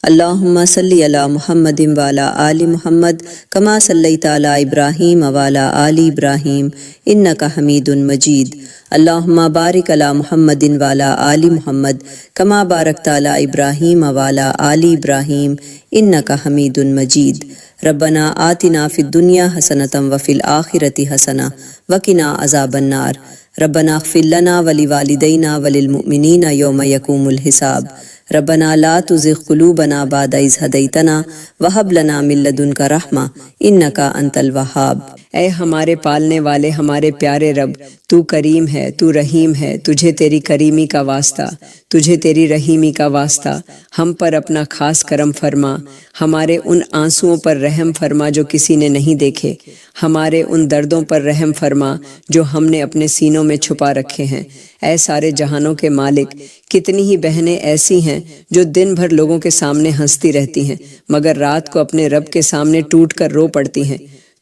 اللہم صلی علی محمد وعلی آل محمد کما صلیت علی ابراہیم وعلی آل ابراہیم انک حمید مجید۔ اللہم بارک علی محمد وعلی آل محمد کما بارکت علی ابراہیم وعلی آل ابراہیم انک حمید مجید۔ ربنا آتنا فی الدنیا حسنۃ وفی الآخرۃ حسنۃ وقنا عذاب النار۔ ربنا اغفر لنا ولوالدینا وللمؤمنین یوم یقوم الحساب۔ ربنا لا تزغ قلوبنا بعد اذ ہدیتنا وہب لنا من لدنک رحمہ انک انت الوہاب۔ اے ہمارے پالنے والے ہمارے پیارے رب، تو کریم ہے، تو رحیم ہے، تجھے تیری کریمی کا واسطہ، تجھے تیری رحیمی کا واسطہ، ہم پر اپنا خاص کرم فرما، ہمارے ان آنسوؤں پر رحم فرما جو کسی نے نہیں دیکھے، ہمارے ان دردوں پر رحم فرما جو ہم نے اپنے سینوں میں چھپا رکھے ہیں۔ اے سارے جہانوں کے مالک، کتنی ہی بہنیں ایسی ہیں جو دن بھر لوگوں کے سامنے ہنستی رہتی ہیں مگر رات کو اپنے رب کے سامنے ٹوٹ کر رو پڑتی ہیں۔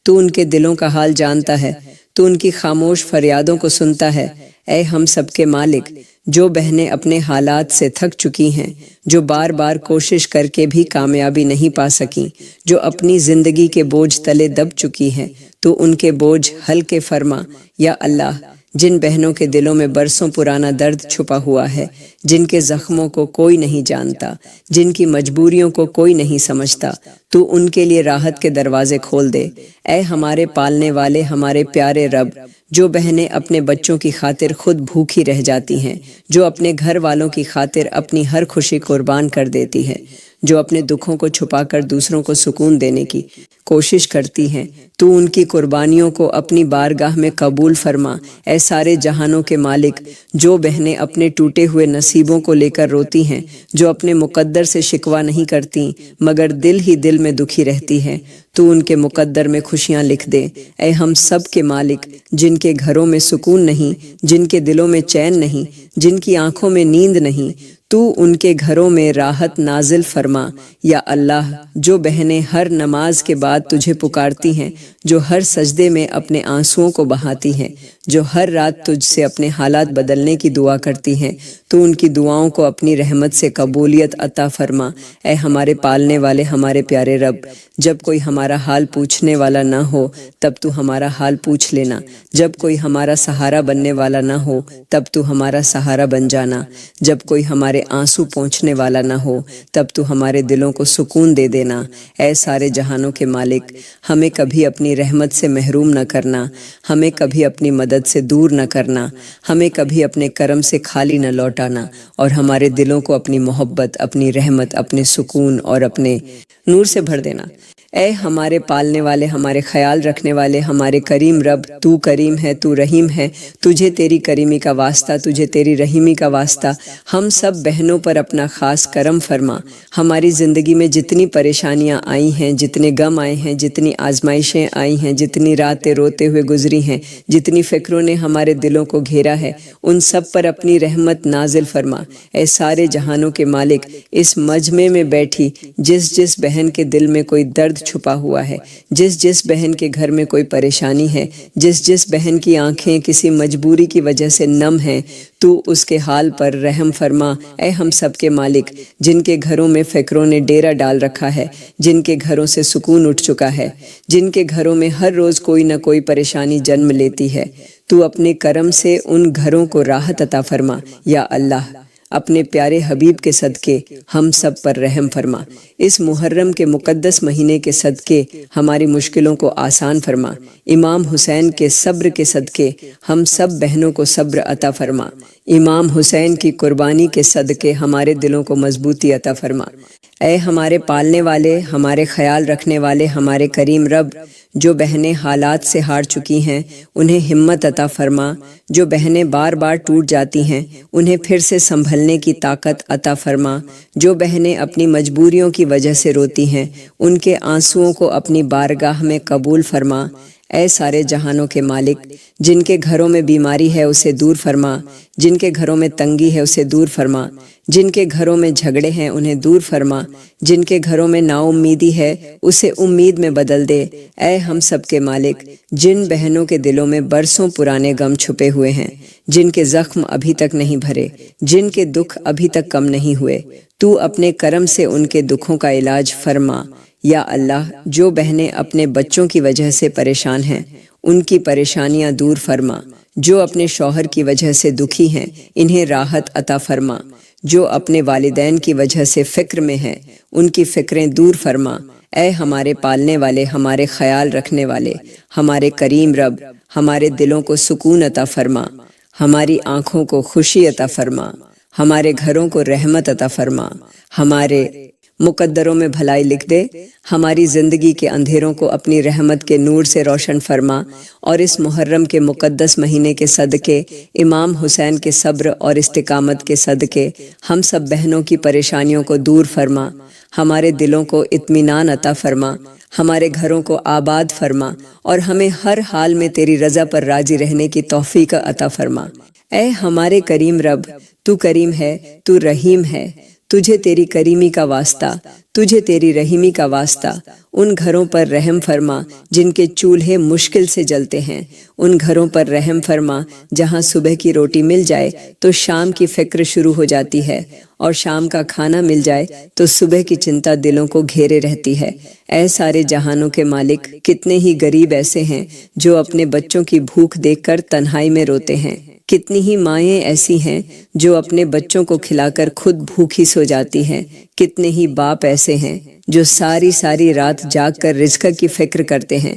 تو ان کے دلوں کا حال جانتا ہے، تو ان کی خاموش فریادوں کو سنتا ہے۔ اے ہم سب کے مالک، جو بہنیں اپنے حالات سے تھک چکی ہیں، جو بار بار کوشش کر کے بھی کامیابی نہیں پا سکیں، جو اپنی زندگی کے بوجھ تلے دب چکی ہیں، تو ان کے بوجھ ہلکے فرما یا اللہ۔ جن بہنوں کے دلوں میں برسوں پرانا درد چھپا ہوا ہے، جن کے زخموں کو کوئی نہیں جانتا، جن کی مجبوریوں کو کوئی نہیں سمجھتا، تو ان کے لیے راحت کے دروازے کھول دے۔ اے ہمارے پالنے والے ہمارے پیارے رب، جو بہنیں اپنے بچوں کی خاطر خود بھوکی رہ جاتی ہیں، جو اپنے گھر والوں کی خاطر اپنی ہر خوشی قربان کر دیتی ہیں، جو اپنے دکھوں کو چھپا کر دوسروں کو سکون دینے کی کوشش کرتی ہیں، تو ان کی قربانیوں کو اپنی بارگاہ میں قبول فرما۔ اے سارے جہانوں کے مالک، جو بہنیں اپنے ٹوٹے ہوئے نصیبوں کو لے کر روتی ہیں، جو اپنے مقدر سے شکوہ نہیں کرتی مگر دل ہی دل میں دکھی رہتی ہیں، تو ان کے مقدر میں خوشیاں لکھ دے۔ اے ہم سب کے مالک، جن کے گھروں میں سکون نہیں، جن کے دلوں میں چین نہیں، جن کی آنکھوں میں نیند نہیں، تو ان کے گھروں میں راحت نازل فرما یا اللہ۔ جو بہنیں ہر نماز کے بعد تجھے پکارتی ہیں، جو ہر سجدے میں اپنے آنسوؤں کو بہاتی ہیں، جو ہر رات تجھ سے اپنے حالات بدلنے کی دعا کرتی ہیں، تو ان کی دعاؤں کو اپنی رحمت سے قبولیت عطا فرما۔ اے ہمارے پالنے والے ہمارے پیارے رب، جب کوئی ہمارا حال پوچھنے والا نہ ہو تب تو ہمارا حال پوچھ لینا، جب کوئی ہمارا سہارا بننے والا نہ ہو تب تو ہمارا سہارا بن جانا، جب کوئی ہمارے آنسو پہنچنے والا نہ ہو تب تو ہمارے دلوں کو سکون دے دینا۔ اے سارے جہانوں کے مالک، ہمیں کبھی اپنی رحمت سے محروم نہ کرنا، ہمیں کبھی اپنی مدد سے دور نہ کرنا، ہمیں کبھی اپنے کرم سے خالی نہ لوٹانا، اور ہمارے دلوں کو اپنی محبت، اپنی رحمت، اپنے سکون اور اپنے نور سے بھر دینا۔ اے ہمارے پالنے والے ہمارے خیال رکھنے والے ہمارے کریم رب، تو کریم ہے، تو رحیم ہے، تجھے تیری کریمی کا واسطہ، تجھے تیری رحیمی کا واسطہ۔ ہم سب بہنوں پر اپنا خاص کرم فرما۔ ہماری زندگی میں جتنی پریشانیاں آئی ہیں، جتنے غم آئے ہیں، جتنی آزمائشیں آئی ہیں، جتنی راتیں روتے ہوئے گزری ہیں، جتنی فکروں نے ہمارے دلوں کو گھیرا ہے، ان سب پر اپنی رحمت نازل فرما۔ اے سارے جہانوں کے مالک، اس مجمع میں بیٹھی جس بہن کے دل میں کوئی درد چھپا ہوا ہے، جس بہن کے گھر میں کوئی پریشانی ہے، جس بہن کی آنکھیں کسی مجبوری کی وجہ سے نم ہیں، تو اس کے حال پر رحم فرما۔ اے ہم سب کے مالک، جن کے گھروں میں فکروں نے ڈیرا ڈال رکھا ہے، جن کے گھروں سے سکون اٹھ چکا ہے، جن کے گھروں میں ہر روز کوئی نہ کوئی پریشانی جنم لیتی ہے، تو اپنے کرم سے ان گھروں کو راحت عطا فرما یا اللہ۔ اپنے پیارے حبیب کے صدقے ہم سب پر رحم فرما۔ اس محرم کے مقدس مہینے کے صدقے ہماری مشکلوں کو آسان فرما۔ امام حسین کے صبر کے صدقے ہم سب بہنوں کو صبر عطا فرما۔ امام حسین کی قربانی کے صدقے ہمارے دلوں کو مضبوطی عطا فرما۔ اے ہمارے پالنے والے ہمارے خیال رکھنے والے ہمارے کریم رب، جو بہنیں حالات سے ہار چکی ہیں انہیں ہمت عطا فرما، جو بہنیں بار بار ٹوٹ جاتی ہیں انہیں پھر سے سنبھلنے کی طاقت عطا فرما، جو بہنیں اپنی مجبوریوں کی وجہ سے روتی ہیں ان کے آنسوؤں کو اپنی بارگاہ میں قبول فرما۔ اے سارے جہانوں کے مالک، جن کے گھروں میں بیماری ہے اسے دور فرما، جن کے گھروں میں تنگی ہے اسے دور فرما، جن کے گھروں میں جھگڑے ہیں انہیں دور فرما، جن کے گھروں میں نا امیدی ہے اسے امید میں بدل دے۔ اے ہم سب کے مالک، جن بہنوں کے دلوں میں برسوں پرانے غم چھپے ہوئے ہیں، جن کے زخم ابھی تک نہیں بھرے، جن کے دکھ ابھی تک کم نہیں ہوئے، تو اپنے کرم سے ان کے دکھوں کا علاج فرما۔ یا اللہ، جو بہنیں اپنے بچوں کی وجہ سے پریشان ہیں ان کی پریشانیاں دور فرما، جو اپنے شوہر کی وجہ سے دکھی ہیں انہیں راحت عطا فرما، جو اپنے والدین کی وجہ سے فکر میں ہیں ان کی فکریں دور فرما۔ اے ہمارے پالنے والے، ہمارے خیال رکھنے والے، ہمارے کریم رب، ہمارے دلوں کو سکون عطا فرما، ہماری آنکھوں کو خوشی عطا فرما، ہمارے گھروں کو رحمت عطا فرما، ہمارے مقدروں میں بھلائی لکھ دے، ہماری زندگی کے اندھیروں کو اپنی رحمت کے نور سے روشن فرما، اور اس محرم کے مقدس مہینے کے صدقے، امام حسین کے صبر اور استقامت کے صدقے ہم سب بہنوں کی پریشانیوں کو دور فرما، ہمارے دلوں کو اطمینان عطا فرما، ہمارے گھروں کو آباد فرما، اور ہمیں ہر حال میں تیری رضا پر راضی رہنے کی توفیق عطا فرما۔ اے ہمارے کریم رب، تو کریم ہے، تو رحیم ہے، تجھے تیری کریمی کا واسطہ، تجھے تیری رحیمی کا واسطہ۔ ان گھروں پر رحم فرما جن کے چولہے مشکل سے جلتے ہیں، ان گھروں پر رحم فرما جہاں صبح کی روٹی مل جائے تو شام کی فکر شروع ہو جاتی ہے، اور شام کا کھانا مل جائے تو صبح کی چنتا دلوں کو گھیرے رہتی ہے۔ اے سارے جہانوں کے مالک، کتنے ہی غریب ایسے ہیں جو اپنے بچوں کی بھوک دیکھ کر تنہائی میں روتے ہیں، کتنی ہی مائیں ایسی ہیں جو اپنے بچوں کو کھلا کر خود بھوکی سو جاتی ہیں، کتنے ہی باپ ایسے ہیں جو ساری ساری رات جاگ کر رزق کی فکر کرتے ہیں۔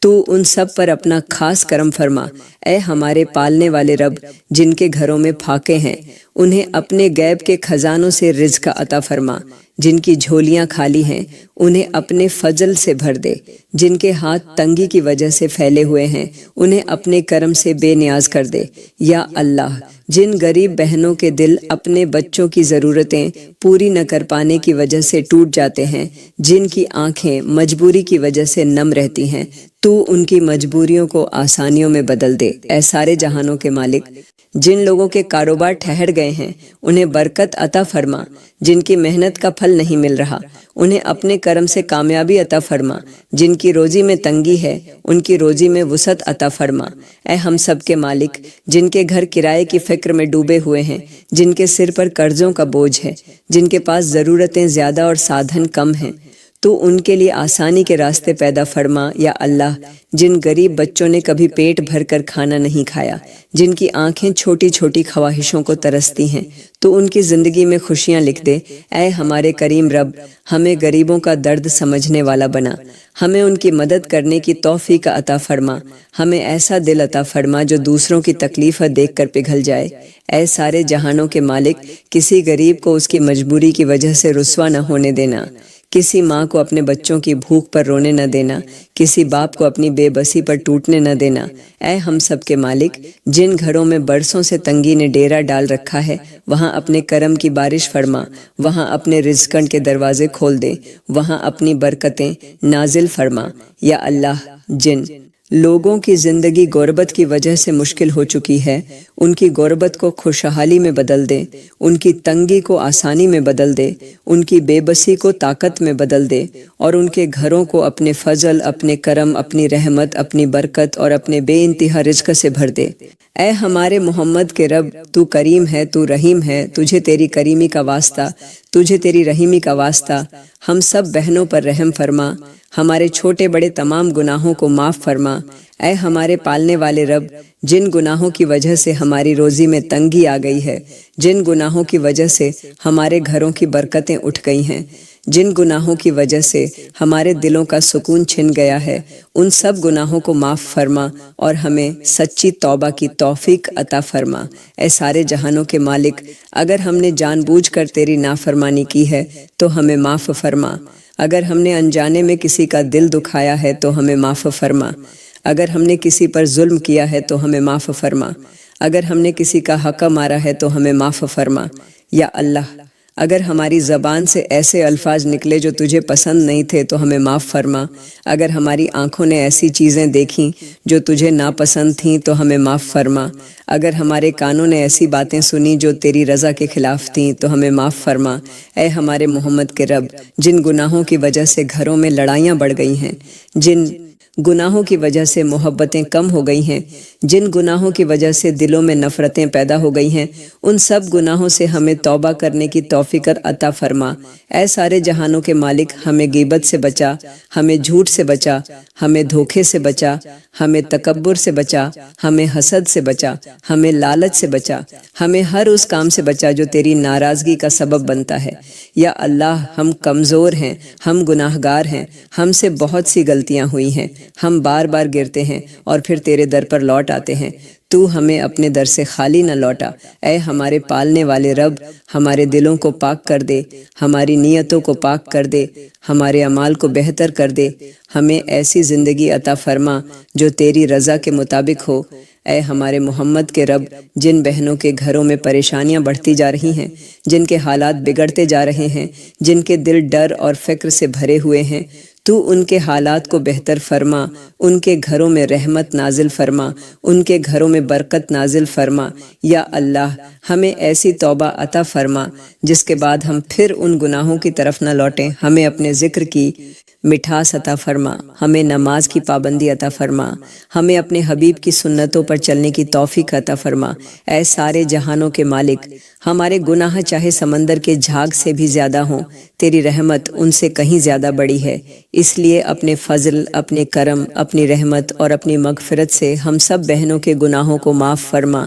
تو ان سب پر اپنا خاص کرم فرما۔ اے ہمارے پالنے والے رب، جن کے گھروں میں پھاکے ہیں انہیں اپنے غیب کے خزانوں سے رزق عطا فرما، جن کی جھولیاں خالی ہیں انہیں اپنے فضل سے بھر دے، جن کے ہاتھ تنگی کی وجہ سے پھیلے ہوئے ہیں انہیں اپنے کرم سے بے نیاز کر دے۔ یا اللہ، جن غریب بہنوں کے دل اپنے بچوں کی ضرورتیں پوری نہ کر پانے کی وجہ سے ٹوٹ جاتے ہیں، جن کی آنکھیں مجبوری کی وجہ سے نم رہتی ہیں، تو ان کی مجبوریوں کو آسانیوں میں بدل دے۔ اے سارے جہانوں کے مالک، جن لوگوں کے کاروبار ٹھہر گئے ہیں انہیں برکت عطا فرما، جن کی محنت کا پھل نہیں مل رہا انہیں اپنے کرم سے کامیابی عطا فرما، جن کی روزی میں تنگی ہے ان کی روزی میں وسعت عطا فرما۔ اے ہم سب کے مالک، جن کے گھر کرائے کی فکر میں ڈوبے ہوئے ہیں، جن کے سر پر قرضوں کا بوجھ ہے، جن کے پاس ضرورتیں زیادہ اور سادھن کم ہیں، تو ان کے لیے آسانی کے راستے پیدا فرما۔ یا اللہ، جن غریب بچوں نے کبھی پیٹ بھر کر کھانا نہیں کھایا، جن کی آنکھیں چھوٹی چھوٹی خواہشوں کو ترستی ہیں، تو ان کی زندگی میں خوشیاں لکھ دے۔ اے ہمارے کریم رب، ہمیں غریبوں کا درد سمجھنے والا بنا، ہمیں ان کی مدد کرنے کی توفیق عطا فرما، ہمیں ایسا دل عطا فرما جو دوسروں کی تکلیف دیکھ کر پگھل جائے۔ اے سارے جہانوں کے مالک، کسی غریب کو اس کی مجبوری کی وجہ سے رسوا نہ ہونے دینا، کسی ماں کو اپنے بچوں کی بھوک پر رونے نہ دینا، کسی باپ کو اپنی بے بسی پر ٹوٹنے نہ دینا۔ اے ہم سب کے مالک، جن گھروں میں برسوں سے تنگی نے ڈیرا ڈال رکھا ہے وہاں اپنے کرم کی بارش فرما، وہاں اپنے رزقن کے دروازے کھول دے، وہاں اپنی برکتیں نازل فرما۔ یا اللہ، جن لوگوں کی زندگی غربت کی وجہ سے مشکل ہو چکی ہے ان کی غربت کو خوشحالی میں بدل دے، ان کی تنگی کو آسانی میں بدل دے، ان کی بے بسی کو طاقت میں بدل دے، اور ان کے گھروں کو اپنے فضل، اپنے کرم، اپنی رحمت، اپنی برکت اور اپنے بے انتہا رزق سے بھر دے۔ اے ہمارے محمد کے رب، تو کریم ہے، تو رحیم ہے، تجھے تیری کریمی کا واسطہ، تجھے تیری رحیمی کا واسطہ۔ ہم سب بہنوں پر رحم فرما، ہمارے چھوٹے بڑے تمام گناہوں کو معاف فرما۔ اے ہمارے پالنے والے رب، جن گناہوں کی وجہ سے ہماری روزی میں تنگی آ گئی ہے، جن گناہوں کی وجہ سے ہمارے گھروں کی برکتیں اٹھ گئی ہیں، جن گناہوں کی وجہ سے ہمارے دلوں کا سکون چھن گیا ہے، ان سب گناہوں کو معاف فرما اور ہمیں سچی توبہ کی توفیق عطا فرما۔ اے سارے جہانوں کے مالک، اگر ہم نے جان بوجھ کر تیری نافرمانی کی ہے تو ہمیں معاف فرما، اگر ہم نے انجانے میں کسی کا دل دکھایا ہے تو ہمیں معاف فرما، اگر ہم نے کسی پر ظلم کیا ہے تو ہمیں معاف فرما، اگر ہم نے کسی کا حق مارا ہے تو ہمیں معاف فرما۔ یا اللہ، اگر ہماری زبان سے ایسے الفاظ نکلے جو تجھے پسند نہیں تھے تو ہمیں معاف فرما، اگر ہماری آنکھوں نے ایسی چیزیں دیکھیں جو تجھے ناپسند تھیں تو ہمیں معاف فرما، اگر ہمارے کانوں نے ایسی باتیں سنی جو تیری رضا کے خلاف تھیں تو ہمیں معاف فرما۔ اے ہمارے محمد کے رب، جن گناہوں کی وجہ سے گھروں میں لڑائیاں بڑھ گئی ہیں، جن گناہوں کی وجہ سے محبتیں کم ہو گئی ہیں، جن گناہوں کی وجہ سے دلوں میں نفرتیں پیدا ہو گئی ہیں، ان سب گناہوں سے ہمیں توبہ کرنے کی توفیق عطا فرما۔ اے سارے جہانوں کے مالک، ہمیں غیبت سے بچا، ہمیں جھوٹ سے بچا، ہمیں دھوکے سے بچا، ہمیں تکبر سے بچا، ہمیں حسد سے بچا، ہمیں لالچ سے بچا، ہمیں ہر اس کام سے بچا جو تیری ناراضگی کا سبب بنتا ہے۔ یا اللہ، ہم کمزور ہیں، ہم گناہگار ہیں، ہم سے بہت سی غلطیاں ہوئی ہیں، ہم بار بار گرتے ہیں اور پھر تیرے در پر لوٹ آتے ہیں، تو ہمیں اپنے در سے خالی نہ لوٹا۔ اے ہمارے پالنے والے رب، ہمارے دلوں کو پاک کر دے، ہماری نیتوں کو پاک کر دے، ہمارے اعمال کو بہتر کر دے، ہمیں ایسی زندگی عطا فرما جو تیری رضا کے مطابق ہو۔ اے ہمارے محمد کے رب، جن بہنوں کے گھروں میں پریشانیاں بڑھتی جا رہی ہیں، جن کے حالات بگڑتے جا رہے ہیں، جن کے دل ڈر اور فکر سے بھرے ہوئے ہیں، تو ان کے حالات کو بہتر فرما، ان کے گھروں میں رحمت نازل فرما، ان کے گھروں میں برکت نازل فرما۔ یا اللہ، ہمیں ایسی توبہ عطا فرما جس کے بعد ہم پھر ان گناہوں کی طرف نہ لوٹیں، ہمیں اپنے ذکر کی مٹھاس عطا فرما، ہمیں نماز کی پابندی عطا فرما، ہمیں اپنے حبیب کی سنتوں پر چلنے کی توفیق عطا فرما۔ اے سارے جہانوں کے مالک، ہمارے گناہ چاہے سمندر کے جھاگ سے بھی زیادہ ہوں، تیری رحمت ان سے کہیں زیادہ بڑی ہے، اس لیے اپنے فضل، اپنے کرم، اپنی رحمت اور اپنی مغفرت سے ہم سب بہنوں کے گناہوں کو معاف فرما،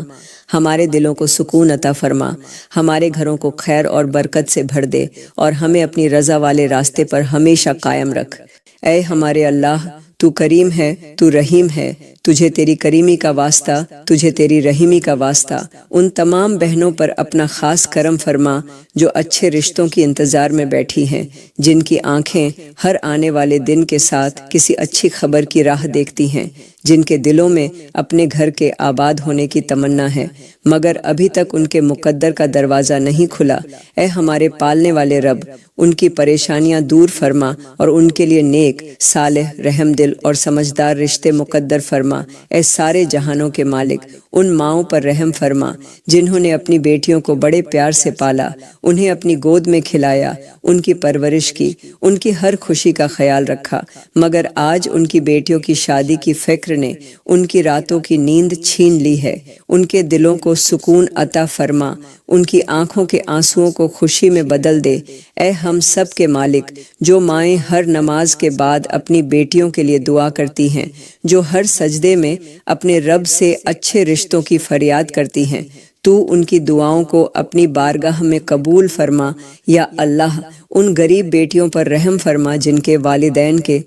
ہمارے دلوں کو سکون عطا فرما، ہمارے گھروں کو خیر اور برکت سے بھر دے اور ہمیں اپنی رضا والے راستے پر ہمیشہ قائم رکھ۔ اے ہمارے اللہ، تو کریم ہے، تو رحیم ہے، تجھے تیری کریمی کا واسطہ، تجھے تیری رحیمی کا واسطہ۔ ان تمام بہنوں پر اپنا خاص کرم فرما جو اچھے رشتوں کی انتظار میں بیٹھی ہیں، جن کی آنکھیں ہر آنے والے دن کے ساتھ کسی اچھی خبر کی راہ دیکھتی ہیں، جن کے دلوں میں اپنے گھر کے آباد ہونے کی تمنا ہے مگر ابھی تک ان کے مقدر کا دروازہ نہیں کھلا۔ اے ہمارے پالنے والے رب، ان کی پریشانیاں دور فرما اور ان کے لیے نیک، صالح، رحم دل اور سمجھدار رشتے مقدر فرما۔ اے سارے جہانوں کے مالک، ان ماؤں پر رحم فرما جنہوں نے اپنی بیٹیوں کو بڑے پیار سے پالا، انہیں اپنی گود میں کھلایا، ان کی پرورش کی، ان کی ہر خوشی کا خیال رکھا، مگر آج ان کی بیٹیوں کی شادی کی فکر نے ان کی راتوں کی نیند چھین لی ہے۔ ان کے دلوں کو سکون عطا فرما، ان کی آنکھوں کے آنسوؤں کو خوشی میں بدل دے۔ اے ہم سب کے مالک، جو مائیں ہر نماز کے بعد اپنی بیٹیوں کے لیے دعا کرتی ہیں، جو ہر سجدے میں اپنے رب سے اچھے رشتوں کی فریاد کرتی ہیں، تو ان کی دعاؤں کو اپنی بارگاہ میں قبول فرما۔ یا اللہ، ان غریب بیٹیوں پر رحم فرما جن کے والدین کے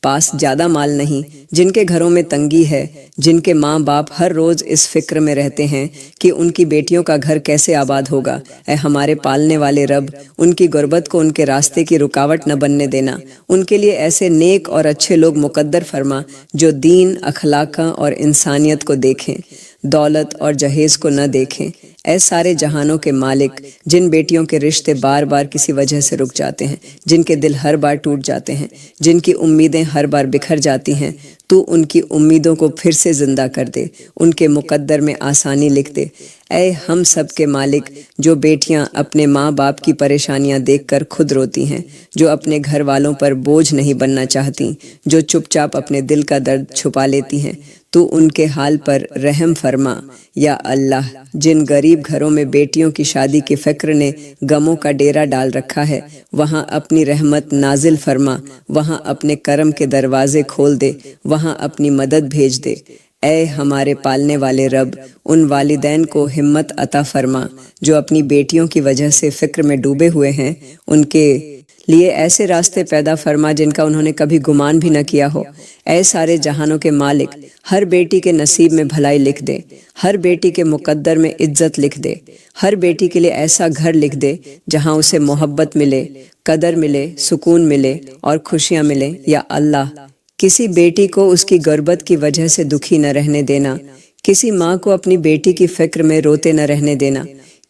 پاس زیادہ مال نہیں، جن کے گھروں میں تنگی ہے، جن کے ماں باپ ہر روز اس فکر میں رہتے ہیں کہ ان کی بیٹیوں کا گھر کیسے آباد ہوگا۔ اے ہمارے پالنے والے رب، ان کی غربت کو ان کے راستے کی رکاوٹ نہ بننے دینا، ان کے لیے ایسے نیک اور اچھے لوگ مقدر فرما جو دین، اخلاق اور انسانیت کو دیکھیں، دولت اور جہیز کو نہ دیکھیں۔ اے سارے جہانوں کے مالک، جن بیٹیوں کے رشتے بار بار کسی وجہ سے رک جاتے ہیں، جن کے دل ہر بار ٹوٹ جاتے ہیں، جن کی امیدیں ہر بار بکھر جاتی ہیں، تو ان کی امیدوں کو پھر سے زندہ کر دے، ان کے مقدر میں آسانی لکھ دے۔ اے ہم سب کے مالک، جو بیٹیاں اپنے ماں باپ کی پریشانیاں دیکھ کر خود روتی ہیں، جو اپنے گھر والوں پر بوجھ نہیں بننا چاہتی، جو چپ چاپ اپنے دل کا درد چھپا لیتی ہیں، تو ان کے حال پر رحم فرما۔ یا اللہ، جن غریب گھروں میں بیٹیوں کی شادی کی فکر نے غموں کا ڈیرا ڈال رکھا ہے، وہاں اپنی رحمت نازل فرما، وہاں اپنے کرم کے دروازے کھول دے، وہاں اپنی مدد بھیج دے۔ اے ہمارے پالنے والے رب، ان والدین کو ہمت عطا فرما جو اپنی بیٹیوں کی وجہ سے فکر میں ڈوبے ہوئے ہیں، ان کے لیے ایسے راستے پیدا فرما جن کا انہوں نے کبھی گمان بھی نہ کیا ہو۔ اے سارے جہانوں کے مالک، ہر بیٹی کے نصیب میں بھلائی لکھ دے، ہر بیٹی کے مقدر میں عزت لکھ دے، ہر بیٹی کے لیے ایسا گھر لکھ دے جہاں اسے محبت ملے، قدر ملے، سکون ملے اور خوشیاں ملیں۔ یا اللہ، کسی بیٹی کو اس کی غربت کی وجہ سے دکھی نہ رہنے دینا، کسی ماں کو اپنی بیٹی کی فکر میں روتے نہ رہنے دینا،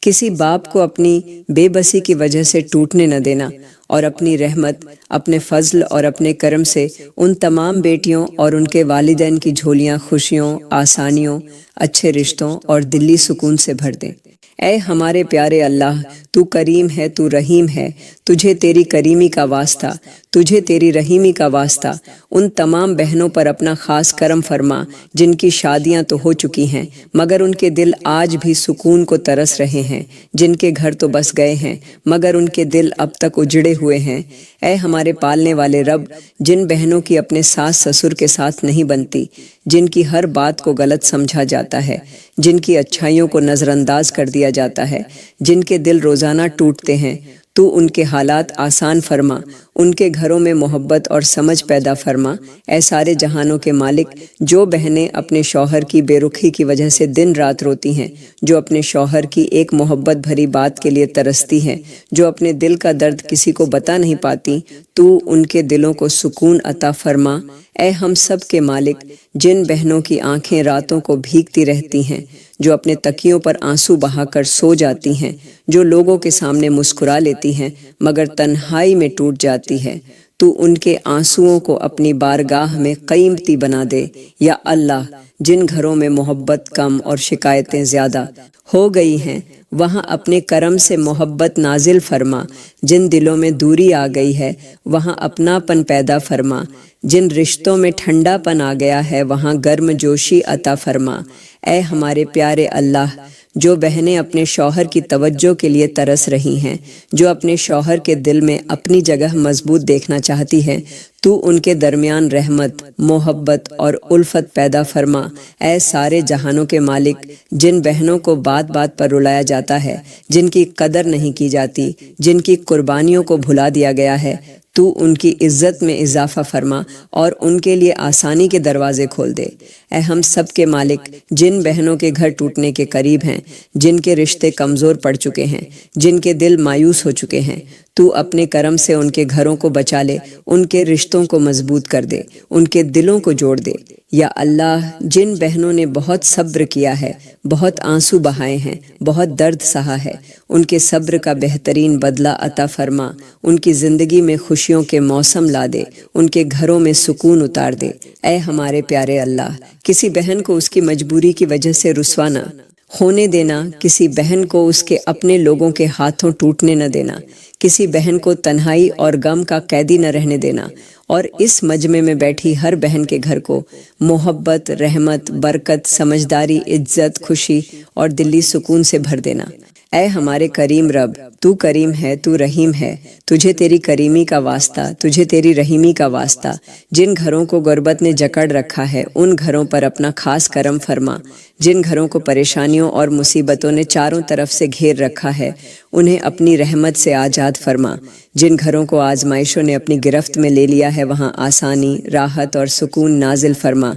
کسی باپ کو اپنی بے بسی کی وجہ سے ٹوٹنے نہ دینا، اور اپنی رحمت، اپنے فضل اور اپنے کرم سے ان تمام بیٹیوں اور ان کے والدین کی جھولیاں خوشیوں، آسانیوں، اچھے رشتوں اور دلی سکون سے بھر دیں۔ اے ہمارے پیارے اللہ، تو کریم ہے، تو رحیم ہے، تجھے تیری کریمی کا واسطہ، تجھے تیری رحیمی کا واسطہ ان تمام بہنوں پر اپنا خاص کرم فرما جن کی شادیاں تو ہو چکی ہیں مگر ان کے دل آج بھی سکون کو ترس رہے ہیں، جن کے گھر تو بس گئے ہیں مگر ان کے دل اب تک اجڑے ہوئے ہیں۔ اے ہمارے پالنے والے رب، جن بہنوں کی اپنے ساس سسر کے ساتھ نہیں بنتی، جن کی ہر بات کو غلط سمجھا جاتا ہے، جن کی اچھائیوں کو نظر انداز کر دیا جاتا ہے، جن کے دل روزانہ ٹوٹتے ہیں، تو ان کے حالات آسان فرما، ان کے گھروں میں محبت اور سمجھ پیدا فرما۔ اے سارے جہانوں کے مالک، جو بہنیں اپنے شوہر کی بے رخی کی وجہ سے دن رات روتی ہیں، جو اپنے شوہر کی ایک محبت بھری بات کے لیے ترستی ہیں، جو اپنے دل کا درد کسی کو بتا نہیں پاتی، تو ان کے دلوں کو سکون عطا فرما۔ اے ہم سب کے مالک، جن بہنوں کی آنکھیں راتوں کو بھیگتی رہتی ہیں، جو اپنے تکیوں پر آنسو بہا کر سو جاتی ہیں، جو لوگوں کے سامنے مسکرا لیتی ہیں مگر تنہائی میں ٹوٹ جاتی ہے، تو ان کے آنسوؤں کو اپنی بارگاہ میں قیمتی بنا دے۔ یا اللہ، جن گھروں میں محبت کم اور شکایتیں زیادہ ہو گئی ہیں، وہاں اپنے کرم سے محبت نازل فرما۔ جن دلوں میں دوری آ گئی ہے، وہاں اپناپن پیدا فرما۔ جن رشتوں میں ٹھنڈا پن آ گیا ہے، وہاں گرم جوشی عطا فرما۔ اے ہمارے پیارے اللہ، جو بہنیں اپنے شوہر کی توجہ کے لیے ترس رہی ہیں، جو اپنے شوہر کے دل میں اپنی جگہ مضبوط دیکھنا چاہتی ہیں، تو ان کے درمیان رحمت، محبت اور الفت پیدا فرما۔ اے سارے جہانوں کے مالک، جن بہنوں کو بات بات پر رلایا جاتا ہے، جن کی قدر نہیں کی جاتی، جن کی قربانیوں کو بھلا دیا گیا ہے، تو ان کی عزت میں اضافہ فرما اور ان کے لیے آسانی کے دروازے کھول دے۔ اے ہم سب کے مالک، جن بہنوں کے گھر ٹوٹنے کے قریب ہیں، جن کے رشتے کمزور پڑ چکے ہیں، جن کے دل مایوس ہو چکے ہیں، تو اپنے کرم سے ان کے گھروں کو بچا لے، ان کے رشتوں کو مضبوط کر دے، ان کے دلوں کو جوڑ دے۔ یا اللہ، جن بہنوں نے بہت صبر کیا ہے، بہت آنسو بہائے ہیں، بہت درد سہا ہے، ان کے صبر کا بہترین بدلہ عطا فرما، ان کی زندگی میں خوشیوں کے موسم لا دے، ان کے گھروں میں سکون اتار دے۔ اے ہمارے پیارے اللہ، کسی بہن کو اس کی مجبوری کی وجہ سے رسوا نہ ہونے دینا، کسی بہن کو اس کے اپنے لوگوں کے ہاتھوں ٹوٹنے نہ دینا، کسی بہن کو تنہائی اور غم کا قیدی نہ رہنے دینا، اور اس مجمع میں بیٹھی ہر بہن کے گھر کو محبت، رحمت، برکت، سمجھداری، عزت، خوشی اور دلی سکون سے بھر دینا۔ اے ہمارے کریم رب، تو کریم ہے، تو رحیم ہے، تجھے تیری کریمی کا واسطہ، تجھے تیری رحیمی کا واسطہ۔ جن گھروں کو غربت نے جکڑ رکھا ہے، ان گھروں پر اپنا خاص کرم فرما۔ جن گھروں کو پریشانیوں اور مصیبتوں نے چاروں طرف سے گھیر رکھا ہے، انہیں اپنی رحمت سے آزاد فرما۔ جن گھروں کو آزمائشوں نے اپنی گرفت میں لے لیا ہے، وہاں آسانی، راحت اور سکون نازل فرما۔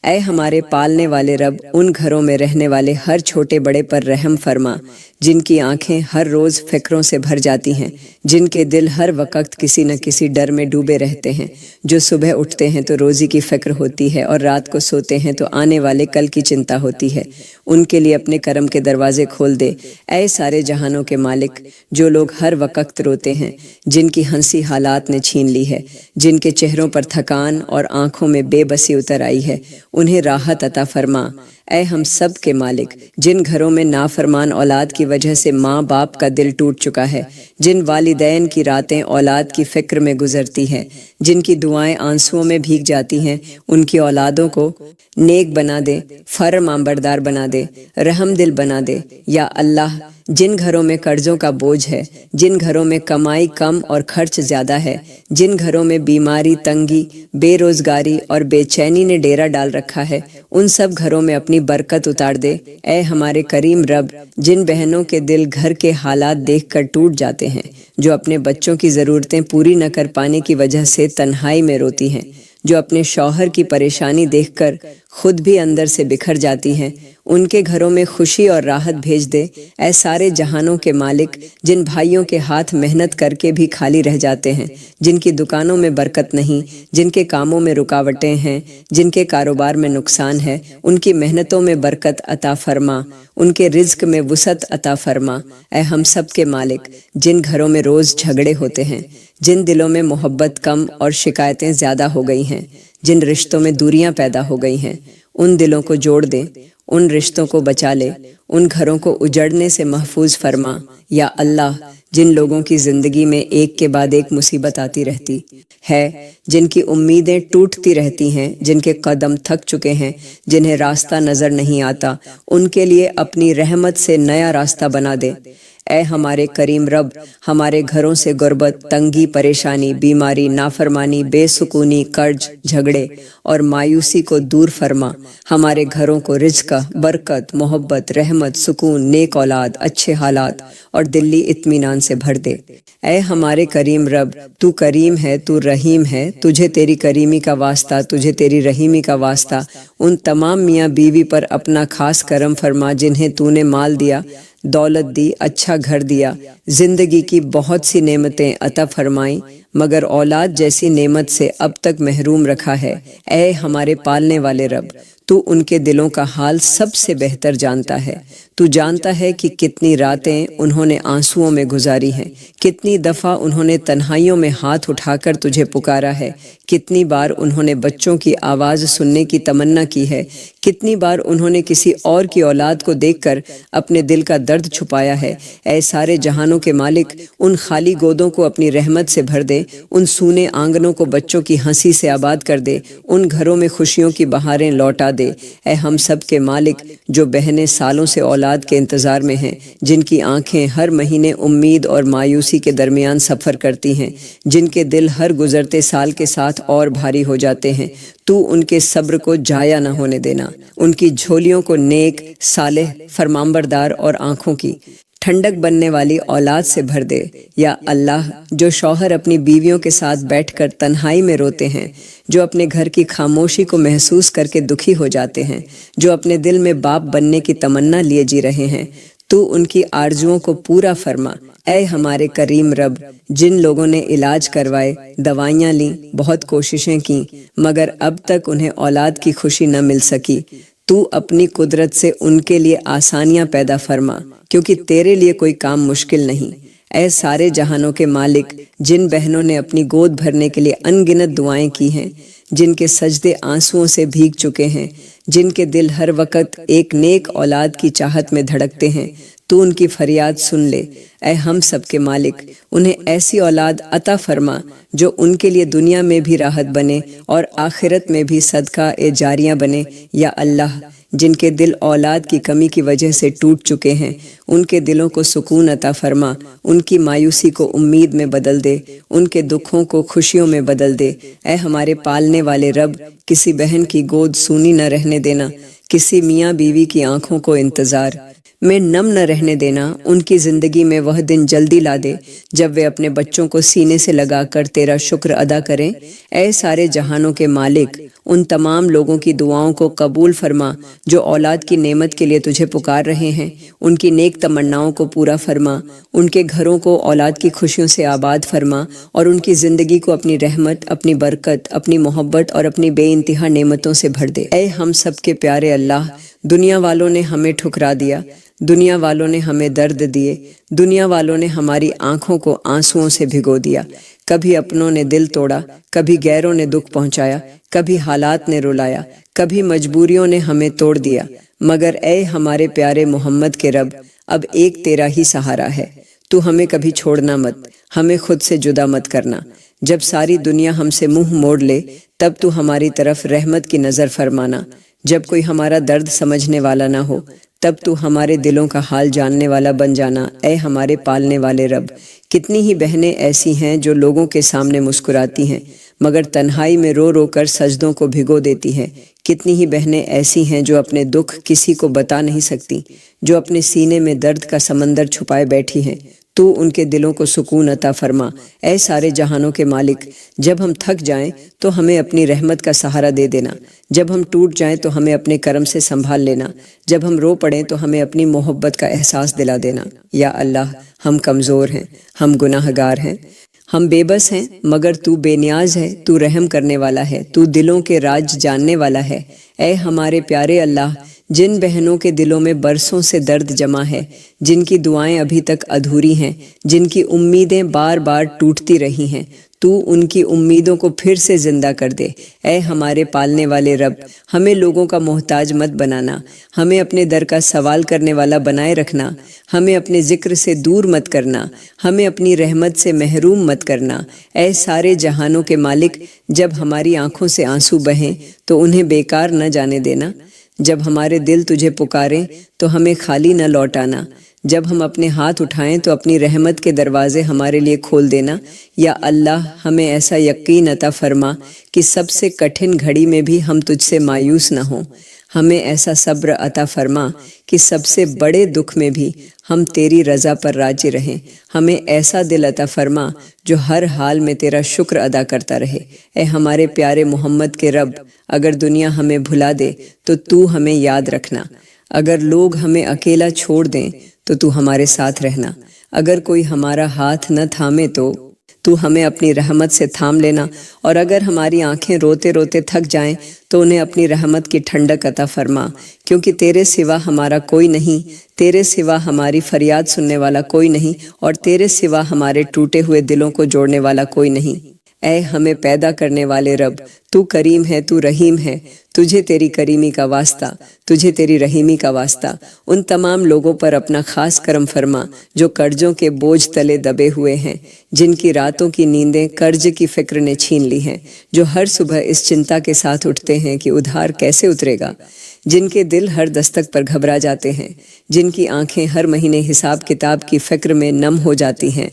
اے ہمارے پالنے والے رب، ان گھروں میں رہنے والے ہر چھوٹے بڑے پر رحم فرما، جن کی آنکھیں ہر روز فکروں سے بھر جاتی ہیں، جن کے دل ہر وقت کسی نہ کسی ڈر میں ڈوبے رہتے ہیں، جو صبح اٹھتے ہیں تو روزی کی فکر ہوتی ہے اور رات کو سوتے ہیں تو آنے والے کل کی چنتا ہوتی ہے۔ ان کے لیے اپنے کرم کے دروازے کھول دے۔ اے سارے جہانوں کے مالک، جو لوگ ہر وقت روتے ہیں، جن کی ہنسی حالات نے چھین لی ہے، جن کے چہروں پر تھکان اور آنکھوں میں بے بسی اتر آئی ہے، انہیں راحت عطا فرما۔ اے ہم سب کے مالک، جن گھروں میں نافرمان اولاد کی وجہ سے ماں باپ کا دل ٹوٹ چکا ہے، جن والدین کی راتیں اولاد کی فکر میں گزرتی ہیں، جن کی دعائیں آنسوؤں میں بھیگ جاتی ہیں، ان کی اولادوں کو نیک بنا دے، فرمانبردار بنا دے، رحم دل بنا دے۔ یا اللہ، جن گھروں میں قرضوں کا بوجھ ہے، جن گھروں میں کمائی کم اور خرچ زیادہ ہے، جن گھروں میں بیماری، تنگی، بے روزگاری اور بے چینی نے ڈیرا ڈال رکھا ہے، ان سب گھروں میں اپنی برکت اتار دے۔ اے ہمارے کریم رب، جن بہنوں کے دل گھر کے حالات دیکھ کر ٹوٹ جاتے ہیں، جو اپنے بچوں کی ضرورتیں پوری نہ کر پانے کی وجہ سے تنہائی میں روتی ہیں، جو اپنے شوہر کی پریشانی دیکھ کر خود بھی اندر سے بکھر جاتی ہیں، ان کے گھروں میں خوشی اور راحت بھیج دے۔ اے سارے جہانوں کے مالک، جن بھائیوں کے ہاتھ محنت کر کے بھی خالی رہ جاتے ہیں، جن کی دکانوں میں برکت نہیں، جن کے کاموں میں رکاوٹیں ہیں، جن کے کاروبار میں نقصان ہے، ان کی محنتوں میں برکت عطا فرما، ان کے رزق میں وسعت عطا فرما۔ اے ہم سب کے مالک، جن گھروں میں روز جھگڑے ہوتے ہیں، جن دلوں میں محبت کم اور شکایتیں زیادہ ہو گئی ہیں، جن رشتوں میں دوریاں پیدا ہو گئی ہیں، ان دلوں کو جوڑ دے، ان رشتوں کو بچا لے، ان گھروں کو اجڑنے سے محفوظ فرما۔ یا اللہ، جن لوگوں کی زندگی میں ایک کے بعد ایک مصیبت آتی رہتی ہے، جن کی امیدیں ٹوٹتی رہتی ہیں، جن کے قدم تھک چکے ہیں، جنہیں راستہ نظر نہیں آتا، ان کے لیے اپنی رحمت سے نیا راستہ بنا دے۔ اے ہمارے کریم رب، ہمارے گھروں سے غربت، تنگی، پریشانی، بیماری، نافرمانی، بے سکونی، قرض، جھگڑے اور مایوسی کو دور فرما۔ ہمارے گھروں کو رزق، برکت، محبت، رحمت، سکون، نیک اولاد، اچھے حالات اور دلی اطمینان سے بھر دے۔ اے ہمارے کریم رب، تو کریم ہے، تو رحیم ہے، تجھے تیری کریمی کا واسطہ، تجھے تیری رحیمی کا واسطہ۔ ان تمام میاں بیوی پر اپنا خاص کرم فرما جنہیں تو نے مال دیا، دولت دی، اچھا گھر دیا، زندگی کی بہت سی نعمتیں عطا فرمائیں، مگر اولاد جیسی نعمت سے اب تک محروم رکھا ہے۔ اے ہمارے پالنے والے رب، تو ان کے دلوں کا حال سب سے بہتر جانتا ہے۔ تو جانتا ہے کہ کتنی راتیں انہوں نے آنسوؤں میں گزاری ہیں، کتنی دفعہ انہوں نے تنہائیوں میں ہاتھ اٹھا کر تجھے پکارا ہے، کتنی بار انہوں نے بچوں کی آواز سننے کی تمنا کی ہے، کتنی بار انہوں نے کسی اور کی اولاد کو دیکھ کر اپنے دل کا درد چھپایا ہے۔ اے سارے جہانوں کے مالک، ان خالی گودوں کو اپنی رحمت سے بھر دے، ان سونے آنگنوں کو بچوں کی ہنسی سے آباد کر دے، ان گھروں میں خوشیوں کی بہاریں لوٹا دے۔ اے ہم سب کے مالک، جو بہنیں سالوں سے اولاد کے انتظار میں ہیں، جن کی آنکھیں ہر مہینے امید اور مایوسی کے درمیان سفر کرتی ہیں، جن کے دل ہر گزرتے سال کے ساتھ اور بھاری ہو جاتے ہیں، تو ان کے صبر کو ضائع نہ ہونے دینا، ان کی جھولیوں کو نیک، صالح، فرمانبردار اور آنکھوں کی ٹھنڈک بننے والی اولاد سے بھر دے۔ یا اللہ، جو شوہر اپنی بیویوں کے ساتھ بیٹھ کر تنہائی میں روتے ہیں، جو اپنے گھر کی خاموشی کو محسوس کر کے دکھی ہو جاتے ہیں، جو اپنے دل میں باپ بننے کی تمنا لیے جی رہے ہیں، تو ان کی آرزوؤں کو پورا فرما۔ اے ہمارے کریم رب، جن لوگوں نے علاج کروائے، دوائیاں لیں، بہت کوششیں کیں، مگر اب تک انہیں اولاد کی خوشی نہ مل سکی، تو اپنی قدرت سے ان کے لیے آسانیاں پیدا فرما، کیونکہ تیرے لیے کوئی کام مشکل نہیں۔ اے سارے جہانوں کے مالک، جن بہنوں نے اپنی گود بھرنے کے لیے ان گنت دعائیں کی ہیں، جن کے سجدے آنسوؤں سے بھیگ چکے ہیں، جن کے دل ہر وقت ایک نیک اولاد کی چاہت میں دھڑکتے ہیں، تو ان کی فریاد سن لے۔ اے ہم سب کے مالک، انہیں ایسی اولاد عطا فرما جو ان کے لیے دنیا میں بھی راحت بنے اور آخرت میں بھی صدقہ جاریہ بنے۔ یا اللہ، جن کے دل اولاد کی کمی کی وجہ سے ٹوٹ چکے ہیں، ان کے دلوں کو سکون عطا فرما، ان کی مایوسی کو امید میں بدل دے، ان کے دکھوں کو خوشیوں میں بدل دے۔ اے ہمارے پالنے والے رب، کسی بہن کی گود سونی نہ رہنے دینا، کسی میاں بیوی کی آنکھوں کو انتظار میں نم نہ رہنے دینا، ان کی زندگی میں وہ دن جلدی لا دے جب وہ اپنے بچوں کو سینے سے لگا کر تیرا شکر ادا کریں۔ اے سارے جہانوں کے مالک، ان تمام لوگوں کی دعاؤں کو قبول فرما جو اولاد کی نعمت کے لیے تجھے پکار رہے ہیں، ان کی نیک تمناؤں کو پورا فرما، ان کے گھروں کو اولاد کی خوشیوں سے آباد فرما اور ان کی زندگی کو اپنی رحمت، اپنی برکت، اپنی محبت اور اپنی بے انتہا نعمتوں سے بھر دے۔ اے ہم سب کے پیارے اللہ، دنیا والوں نے ہمیں ٹھکرا دیا، دنیا والوں نے ہمیں درد دیے، دنیا والوں نے ہماری آنکھوں کو آنسوؤں سے بھگو دیا، کبھی اپنوں نے دل توڑا، کبھی غیروں نے دکھ پہنچایا، کبھی حالات نے رلایا، کبھی مجبوریوں نے ہمیں توڑ دیا، مگر اے ہمارے پیارے محمد کے رب، اب ایک تیرا ہی سہارا ہے۔ تو ہمیں کبھی چھوڑنا مت، ہمیں خود سے جدا مت کرنا۔ جب ساری دنیا ہم سے منہ موڑ لے، تب تو ہماری طرف رحمت کی نظر فرمانا۔ جب کوئی ہمارا درد سمجھنے والا نہ ہو، تب تو ہمارے دلوں کا حال جاننے والا بن جانا۔ اے ہمارے پالنے والے رب، کتنی ہی بہنیں ایسی ہیں جو لوگوں کے سامنے مسکراتی ہیں مگر تنہائی میں رو رو کر سجدوں کو بھگو دیتی ہیں، کتنی ہی بہنیں ایسی ہیں جو اپنے دکھ کسی کو بتا نہیں سکتی، جو اپنے سینے میں درد کا سمندر چھپائے بیٹھی ہیں۔ تو ان کے دلوں کو سکون عطا فرما۔ اے سارے جہانوں کے مالک، جب ہم تھک جائیں تو ہمیں اپنی رحمت کا سہارا دے دینا، جب ہم ٹوٹ جائیں تو ہمیں اپنے کرم سے سنبھال لینا، جب ہم رو پڑیں تو ہمیں اپنی محبت کا احساس دلا دینا۔ یا اللہ، ہم کمزور ہیں، ہم گناہ گار ہیں، ہم بے بس ہیں، مگر تو بے نیاز ہے، تو رحم کرنے والا ہے، تو دلوں کے راز جاننے والا ہے۔ اے ہمارے پیارے اللہ، جن بہنوں کے دلوں میں برسوں سے درد جمع ہے، جن کی دعائیں ابھی تک ادھوری ہیں، جن کی امیدیں بار بار ٹوٹتی رہی ہیں، تو ان کی امیدوں کو پھر سے زندہ کر دے۔ اے ہمارے پالنے والے رب، ہمیں لوگوں کا محتاج مت بنانا، ہمیں اپنے در کا سوال کرنے والا بنائے رکھنا، ہمیں اپنے ذکر سے دور مت کرنا، ہمیں اپنی رحمت سے محروم مت کرنا۔ اے سارے جہانوں کے مالک، جب ہماری آنکھوں سے آنسو بہیں تو انہیں بیکار نہ جانے دینا، جب ہمارے دل تجھے پکاریں تو ہمیں خالی نہ لوٹانا، جب ہم اپنے ہاتھ اٹھائیں تو اپنی رحمت کے دروازے ہمارے لیے کھول دینا۔ یا اللہ، ہمیں ایسا یقین عطا فرما کہ سب سے کٹھن گھڑی میں بھی ہم تجھ سے مایوس نہ ہوں، ہمیں ایسا صبر عطا فرما کہ سب سے بڑے دکھ میں بھی ہم تیری رضا پر راضی رہیں، ہمیں ایسا دل عطا فرما جو ہر حال میں تیرا شکر ادا کرتا رہے۔ اے ہمارے پیارے محمد کے رب، اگر دنیا ہمیں بھلا دے تو ہمیں یاد رکھنا، اگر لوگ ہمیں اکیلا چھوڑ دیں تو ہمارے ساتھ رہنا، اگر کوئی ہمارا ہاتھ نہ تھامے تو ہمیں اپنی رحمت سے تھام لینا، اور اگر ہماری آنکھیں روتے روتے تھک جائیں تو انہیں اپنی رحمت کی ٹھنڈک عطا فرما، کیونکہ تیرے سوا ہمارا کوئی نہیں، تیرے سوا ہماری فریاد سننے والا کوئی نہیں، اور تیرے سوا ہمارے ٹوٹے ہوئے دلوں کو جوڑنے والا کوئی نہیں۔ اے ہمیں پیدا کرنے والے رب، تو کریم ہے، تو رحیم ہے، تجھے تیری کریمی کا واسطہ، تجھے تیری رحیمی کا واسطہ۔ ان تمام لوگوں پر اپنا خاص کرم فرما جو قرضوں کے بوجھ تلے دبے ہوئے ہیں، جن کی راتوں کی نیندیں قرض کی فکر نے چھین لی ہیں، جو ہر صبح اس چنتا کے ساتھ اٹھتے ہیں کہ ادھار کیسے اترے گا، جن کے دل ہر دستک پر گھبرا جاتے ہیں، جن کی آنکھیں ہر مہینے حساب کتاب کی فکر میں نم ہو جاتی ہیں۔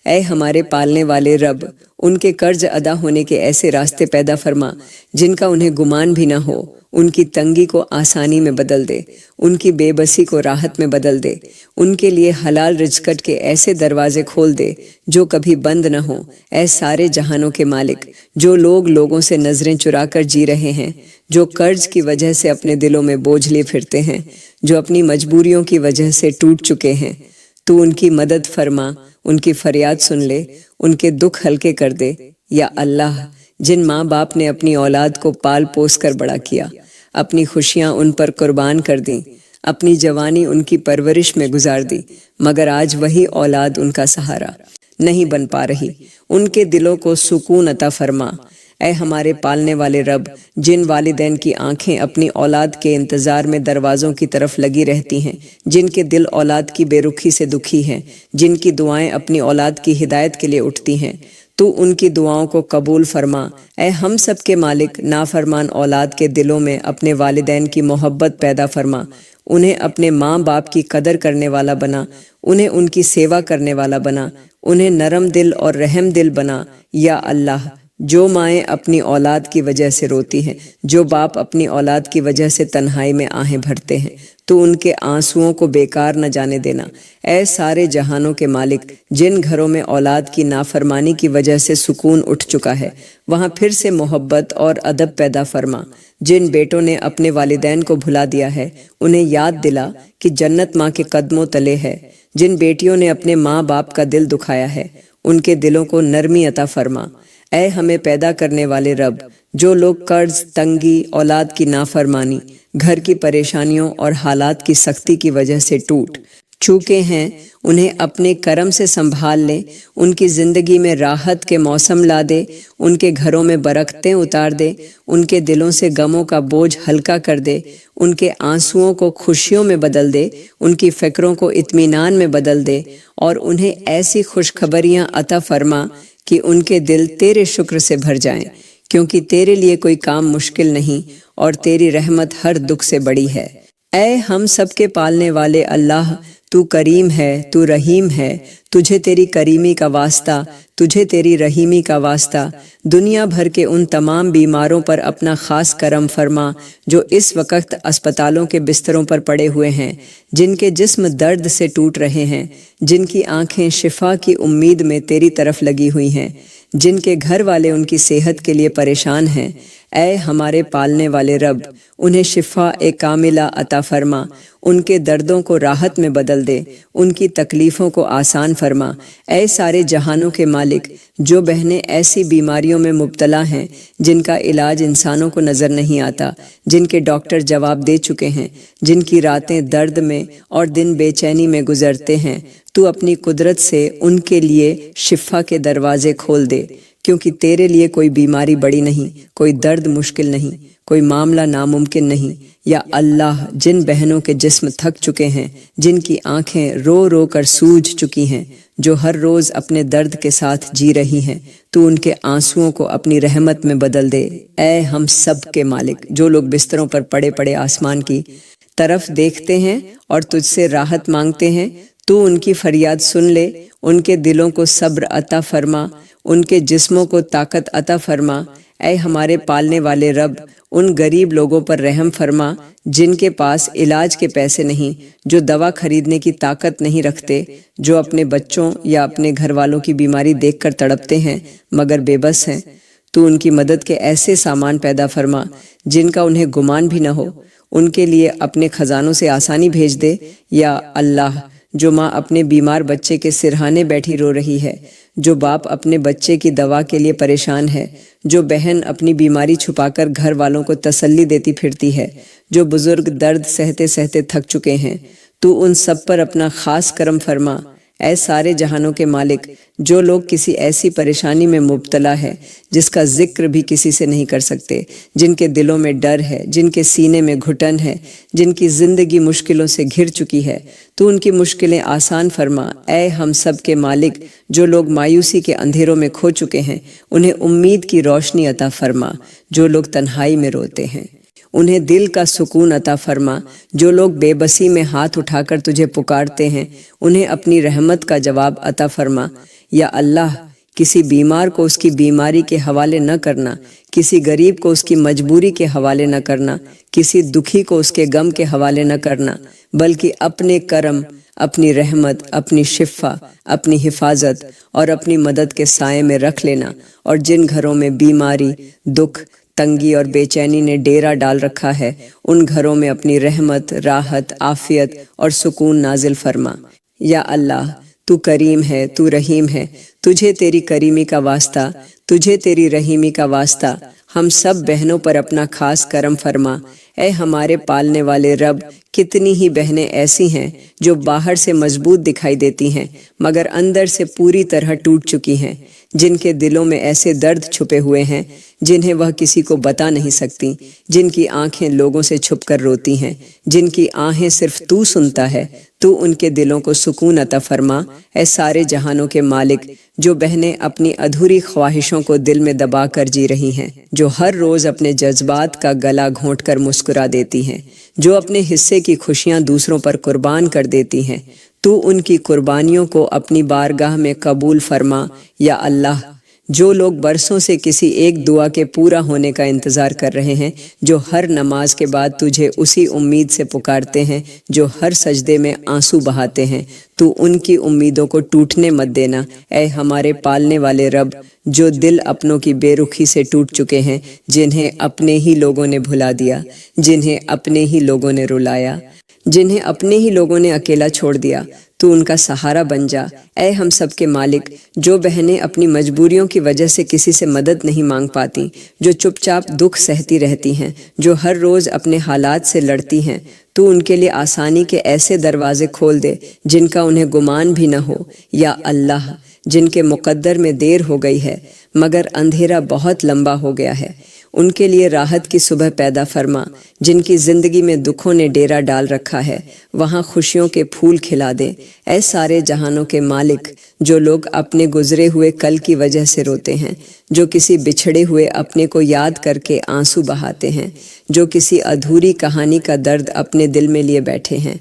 اے ہمارے پالنے والے رب، ان کے قرض ادا ہونے کے ایسے راستے پیدا فرما جن کا انہیں گمان بھی نہ ہو، ان کی تنگی کو آسانی میں بدل دے، ان کی بے بسی کو راحت میں بدل دے، ان کے لیے حلال رزق کے ایسے دروازے کھول دے جو کبھی بند نہ ہوں۔ اے سارے جہانوں کے مالک، جو لوگ لوگوں سے نظریں چرا کر جی رہے ہیں، جو قرض کی وجہ سے اپنے دلوں میں بوجھ لیے پھرتے ہیں، جو اپنی مجبوریوں کی وجہ سے ٹوٹ چکے ہیں، تو ان کی مدد فرما، ان کی فریاد سن لے، ان کے دکھ ہلکے کر دے۔ یا اللہ، جن ماں باپ نے اپنی اولاد کو پال پوس کر بڑا کیا، اپنی خوشیاں ان پر قربان کر دیں، اپنی جوانی ان کی پرورش میں گزار دی، مگر آج وہی اولاد ان کا سہارا نہیں بن پا رہی، ان کے دلوں کو سکون عطا فرما۔ اے ہمارے پالنے والے رب، جن والدین کی آنکھیں اپنی اولاد کے انتظار میں دروازوں کی طرف لگی رہتی ہیں، جن کے دل اولاد کی بے رخی سے دکھی ہیں، جن کی دعائیں اپنی اولاد کی ہدایت کے لیے اٹھتی ہیں، تو ان کی دعاؤں کو قبول فرما۔ اے ہم سب کے مالک، نافرمان اولاد کے دلوں میں اپنے والدین کی محبت پیدا فرما، انہیں اپنے ماں باپ کی قدر کرنے والا بنا، انہیں ان کی سیوا کرنے والا بنا، انہیں نرم دل اور رحم دل بنا۔ یا اللہ، جو مائیں اپنی اولاد کی وجہ سے روتی ہیں، جو باپ اپنی اولاد کی وجہ سے تنہائی میں آہیں بھرتے ہیں، تو ان کے آنسوؤں کو بیکار نہ جانے دینا۔ اے سارے جہانوں کے مالک، جن گھروں میں اولاد کی نافرمانی کی وجہ سے سکون اٹھ چکا ہے، وہاں پھر سے محبت اور ادب پیدا فرما۔ جن بیٹوں نے اپنے والدین کو بھلا دیا ہے، انہیں یاد دلا کہ جنت ماں کے قدموں تلے ہے۔ جن بیٹیوں نے اپنے ماں باپ کا دل دکھایا ہے، ان کے دلوں کو نرمی عطا فرما۔ اے ہمیں پیدا کرنے والے رب، جو لوگ قرض، تنگی، اولاد کی نافرمانی، گھر کی پریشانیوں اور حالات کی سختی کی وجہ سے ٹوٹ چکے ہیں، انہیں اپنے کرم سے سنبھال لے، ان کی زندگی میں راحت کے موسم لا دے، ان کے گھروں میں برکتیں اتار دے، ان کے دلوں سے غموں کا بوجھ ہلکا کر دے، ان کے آنسوؤں کو خوشیوں میں بدل دے، ان کی فکروں کو اطمینان میں بدل دے، اور انہیں ایسی خوشخبریاں عطا فرما کہ ان کے دل تیرے شکر سے بھر جائیں، کیونکہ تیرے لیے کوئی کام مشکل نہیں، اور تیری رحمت ہر دکھ سے بڑی ہے۔ اے ہم سب کے پالنے والے اللہ، تو کریم ہے، تو رحیم ہے، تجھے تیری کریمی کا واسطہ، تجھے تیری رحیمی کا واسطہ۔ دنیا بھر کے ان تمام بیماروں پر اپنا خاص کرم فرما جو اس وقت اسپتالوں کے بستروں پر پڑے ہوئے ہیں، جن کے جسم درد سے ٹوٹ رہے ہیں، جن کی آنکھیں شفا کی امید میں تیری طرف لگی ہوئی ہیں، جن کے گھر والے ان کی صحت کے لیے پریشان ہیں۔ اے ہمارے پالنے والے رب، انہیں شفا کاملہ عطا فرما، ان کے دردوں کو راحت میں بدل دے، ان کی تکلیفوں کو آسان فرما۔ اے سارے جہانوں کے مالک، جو بہنیں ایسی بیماریوں میں مبتلا ہیں جن کا علاج انسانوں کو نظر نہیں آتا، جن کے ڈاکٹر جواب دے چکے ہیں، جن کی راتیں درد میں اور دن بے چینی میں گزرتے ہیں، تو اپنی قدرت سے ان کے لیے شفا کے دروازے کھول دے، کیونکہ تیرے لیے کوئی بیماری بڑی نہیں، کوئی درد مشکل نہیں، کوئی معاملہ ناممکن نہیں۔ یا اللہ، جن بہنوں کے جسم تھک چکے ہیں، جن کی آنکھیں رو رو کر سوج چکی ہیں، جو ہر روز اپنے درد کے ساتھ جی رہی ہیں، تو ان کے آنسوؤں کو اپنی رحمت میں بدل دے۔ اے ہم سب کے مالک، جو لوگ بستروں پر پڑے پڑے آسمان کی طرف دیکھتے ہیں اور تجھ سے راحت مانگتے ہیں، تو ان کی فریاد سن لے، ان کے دلوں کو صبر عطا فرما، ان کے جسموں کو طاقت عطا فرما۔ اے ہمارے پالنے والے رب، ان غریب لوگوں پر رحم فرما جن کے پاس علاج کے پیسے نہیں، جو دوا خریدنے کی طاقت نہیں رکھتے، جو اپنے بچوں یا اپنے گھر والوں کی بیماری دیکھ کر تڑپتے ہیں مگر بے بس ہیں۔ تو ان کی مدد کے ایسے سامان پیدا فرما جن کا انہیں گمان بھی نہ ہو، ان کے لیے اپنے خزانوں سے آسانی بھیج دے۔ یا اللہ، جو ماں اپنے بیمار بچے کے سرہانے بیٹھی رو رہی ہے، جو باپ اپنے بچے کی دوا کے لیے پریشان ہے، جو بہن اپنی بیماری چھپا کر گھر والوں کو تسلی دیتی پھرتی ہے، جو بزرگ درد سہتے سہتے تھک چکے ہیں، تو ان سب پر اپنا خاص کرم فرما۔ اے سارے جہانوں کے مالک، جو لوگ کسی ایسی پریشانی میں مبتلا ہے جس کا ذکر بھی کسی سے نہیں کر سکتے، جن کے دلوں میں ڈر ہے، جن کے سینے میں گھٹن ہے، جن کی زندگی مشکلوں سے گھر چکی ہے، تو ان کی مشکلیں آسان فرما۔ اے ہم سب کے مالک، جو لوگ مایوسی کے اندھیروں میں کھو چکے ہیں، انہیں امید کی روشنی عطا فرما۔ جو لوگ تنہائی میں روتے ہیں، انہیں دل کا سکون عطا فرما۔ جو لوگ بے بسی میں ہاتھ اٹھا کر تجھے پکارتے ہیں، انہیں اپنی رحمت کا جواب عطا فرما۔ یا اللہ، کسی بیمار کو اس کی بیماری کے حوالے نہ کرنا، کسی غریب کو اس کی مجبوری کے حوالے نہ کرنا، کسی دکھی کو اس کے غم کے حوالے نہ کرنا، بلکہ اپنے کرم، اپنی رحمت، اپنی شفا، اپنی حفاظت اور اپنی مدد کے سائے میں رکھ لینا۔ اور جن گھروں میں بیماری، دکھ، تنگی اور بے چینی نے ڈیرا ڈال رکھا ہے، ان گھروں میں اپنی رحمت، راحت، عافیت اور سکون نازل فرما۔ یا اللہ، تو کریم ہے، تو رحیم ہے، تجھے تیری کریمی کا واسطہ، تجھے تیری رحیمی کا واسطہ۔ ہم سب بہنوں پر اپنا خاص کرم فرما۔ اے ہمارے پالنے والے رب، کتنی ہی بہنیں ایسی ہیں جو باہر سے مضبوط دکھائی دیتی ہیں مگر اندر سے پوری طرح ٹوٹ چکی ہیں، جن کے دلوں میں ایسے درد چھپے ہوئے ہیں جنہیں وہ کسی کو بتا نہیں سکتی، جن کی آنکھیں لوگوں سے چھپ کر روتی ہیں، جن کی آہیں صرف تو سنتا ہے۔ تو ان کے دلوں کو سکون عطا فرما۔ اے سارے جہانوں کے مالک، جو بہنیں اپنی ادھوری خواہشوں کو دل میں دبا کر جی رہی ہیں، جو ہر روز اپنے جذبات کا گلا گھونٹ کر مسکرا دیتی ہیں، جو اپنے حصے کی خوشیاں دوسروں پر قربان کر دیتی ہیں، تو ان کی قربانیوں کو اپنی بارگاہ میں قبول فرما۔ یا اللہ، جو لوگ برسوں سے کسی ایک دعا کے پورا ہونے کا انتظار کر رہے ہیں، جو ہر نماز کے بعد تجھے اسی امید سے پکارتے ہیں، جو ہر سجدے میں آنسو بہاتے ہیں، تو ان کی امیدوں کو ٹوٹنے مت دینا۔ اے ہمارے پالنے والے رب، جو دل اپنوں کی بے رخی سے ٹوٹ چکے ہیں، جنہیں اپنے ہی لوگوں نے بھلا دیا، جنہیں اپنے ہی لوگوں نے رلایا، جنہیں اپنے ہی لوگوں نے اکیلا چھوڑ دیا، تو ان کا سہارا بن جا۔ اے ہم سب کے مالک، جو بہنیں اپنی مجبوریوں کی وجہ سے کسی سے مدد نہیں مانگ پاتی، جو چپ چاپ دکھ سہتی رہتی ہیں، جو ہر روز اپنے حالات سے لڑتی ہیں، تو ان کے لیے آسانی کے ایسے دروازے کھول دے جن کا انہیں گمان بھی نہ ہو۔ یا اللہ، جن کے مقدر میں دیر ہو گئی ہے مگر اندھیرا بہت لمبا ہو گیا ہے، ان کے لیے راحت کی صبح پیدا فرما۔ جن کی زندگی میں دکھوں نے ڈیرا ڈال رکھا ہے، وہاں خوشیوں کے پھول کھلا دے۔ اے سارے جہانوں کے مالک، جو لوگ اپنے گزرے ہوئے کل کی وجہ سے روتے ہیں، جو کسی بچھڑے ہوئے اپنے کو یاد کر کے آنسو بہاتے ہیں، جو کسی ادھوری کہانی کا درد اپنے دل میں لیے بیٹھے ہیں،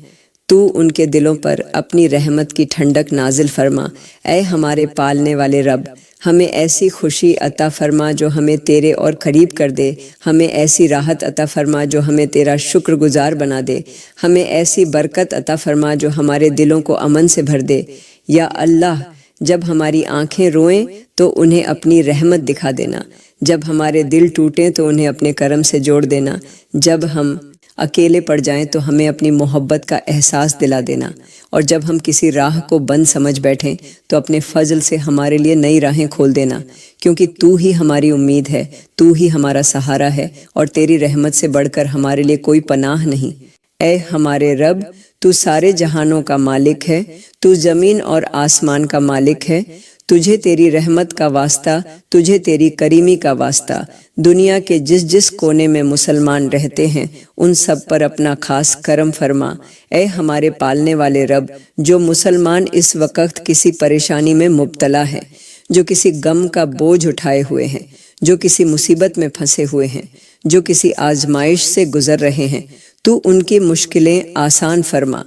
تو ان کے دلوں پر اپنی رحمت کی ٹھنڈک نازل فرما۔ اے ہمارے پالنے والے رب، ہمیں ایسی خوشی عطا فرما جو ہمیں تیرے اور قریب کر دے، ہمیں ایسی راحت عطا فرما جو ہمیں تیرا شکر گزار بنا دے، ہمیں ایسی برکت عطا فرما جو ہمارے دلوں کو امن سے بھر دے۔ یا اللہ، جب ہماری آنکھیں روئیں تو انہیں اپنی رحمت دکھا دینا، جب ہمارے دل ٹوٹیں تو انہیں اپنے کرم سے جوڑ دینا، جب ہم اکیلے پڑ جائیں تو ہمیں اپنی محبت کا احساس دلا دینا، اور جب ہم کسی راہ کو بند سمجھ بیٹھیں تو اپنے فضل سے ہمارے لیے نئی راہیں کھول دینا، کیونکہ تو ہی ہماری امید ہے، تو ہی ہمارا سہارا ہے، اور تیری رحمت سے بڑھ کر ہمارے لیے کوئی پناہ نہیں۔ اے ہمارے رب، تو سارے جہانوں کا مالک ہے، تو زمین اور آسمان کا مالک ہے، تجھے تیری رحمت کا واسطہ، تجھے تیری کریمی کا واسطہ۔ دنیا کے جس جس کونے میں مسلمان رہتے ہیں ان سب پر اپنا خاص کرم فرما۔ اے ہمارے پالنے والے رب، جو مسلمان اس وقت کسی پریشانی میں مبتلا ہے، جو کسی غم کا بوجھ اٹھائے ہوئے ہیں، جو کسی مصیبت میں پھنسے ہوئے ہیں، جو کسی آزمائش سے گزر رہے ہیں، تو ان کی مشکلیں آسان فرما۔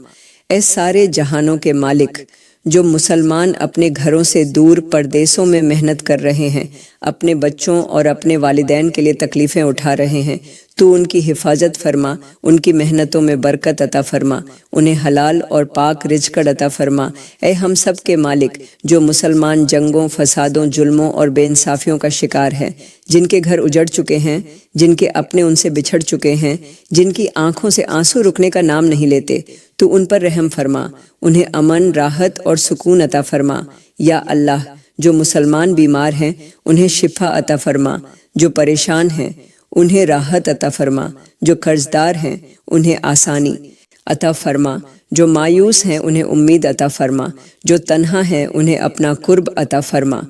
اے سارے جہانوں کے مالک، جو مسلمان اپنے گھروں سے دور پردیسوں میں محنت کر رہے ہیں، اپنے بچوں اور اپنے والدین کے لیے تکلیفیں اٹھا رہے ہیں، تو ان کی حفاظت فرما، ان کی محنتوں میں برکت عطا فرما، انہیں حلال اور پاک رزق عطا فرما۔ اے ہم سب کے مالک، جو مسلمان جنگوں، فسادوں، ظلموں اور بے انصافیوں کا شکار ہے، جن کے گھر اجڑ چکے ہیں، جن کے اپنے ان سے بچھڑ چکے ہیں، جن کی آنکھوں سے آنسو رکنے کا نام نہیں لیتے، تو ان پر رحم فرما، انہیں امن، راحت اور سکون عطا فرما۔ یا اللہ، جو مسلمان بیمار ہیں انہیں شفا عطا فرما، جو پریشان ہیں انہیں راحت عطا فرما، جو قرض دار ہیں انہیں آسانی عطا فرما، جو مایوس ہیں انہیں امید عطا فرما، جو تنہا ہیں انہیں اپنا قرب عطا فرما۔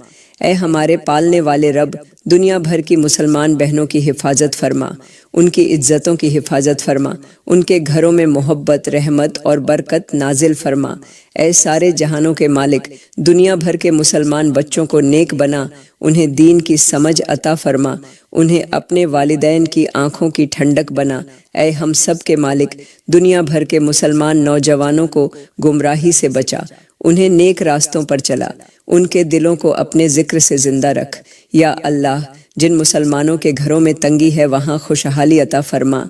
اے ہمارے پالنے والے رب، دنیا بھر کی مسلمان بہنوں کی حفاظت فرما، ان کی عزتوں کی حفاظت فرما، ان کے گھروں میں محبت، رحمت اور برکت نازل فرما۔ اے سارے جہانوں کے مالک، دنیا بھر کے مسلمان بچوں کو نیک بنا، انہیں دین کی سمجھ عطا فرما، انہیں اپنے والدین کی آنکھوں کی ٹھنڈک بنا۔ اے ہم سب کے مالک، دنیا بھر کے مسلمان نوجوانوں کو گمراہی سے بچا، انہیں نیک راستوں پر چلا، ان کے دلوں کو اپنے ذکر سے زندہ رکھ۔ یا اللہ، جن مسلمانوں کے گھروں میں تنگی ہے وہاں خوشحالی عطا فرما،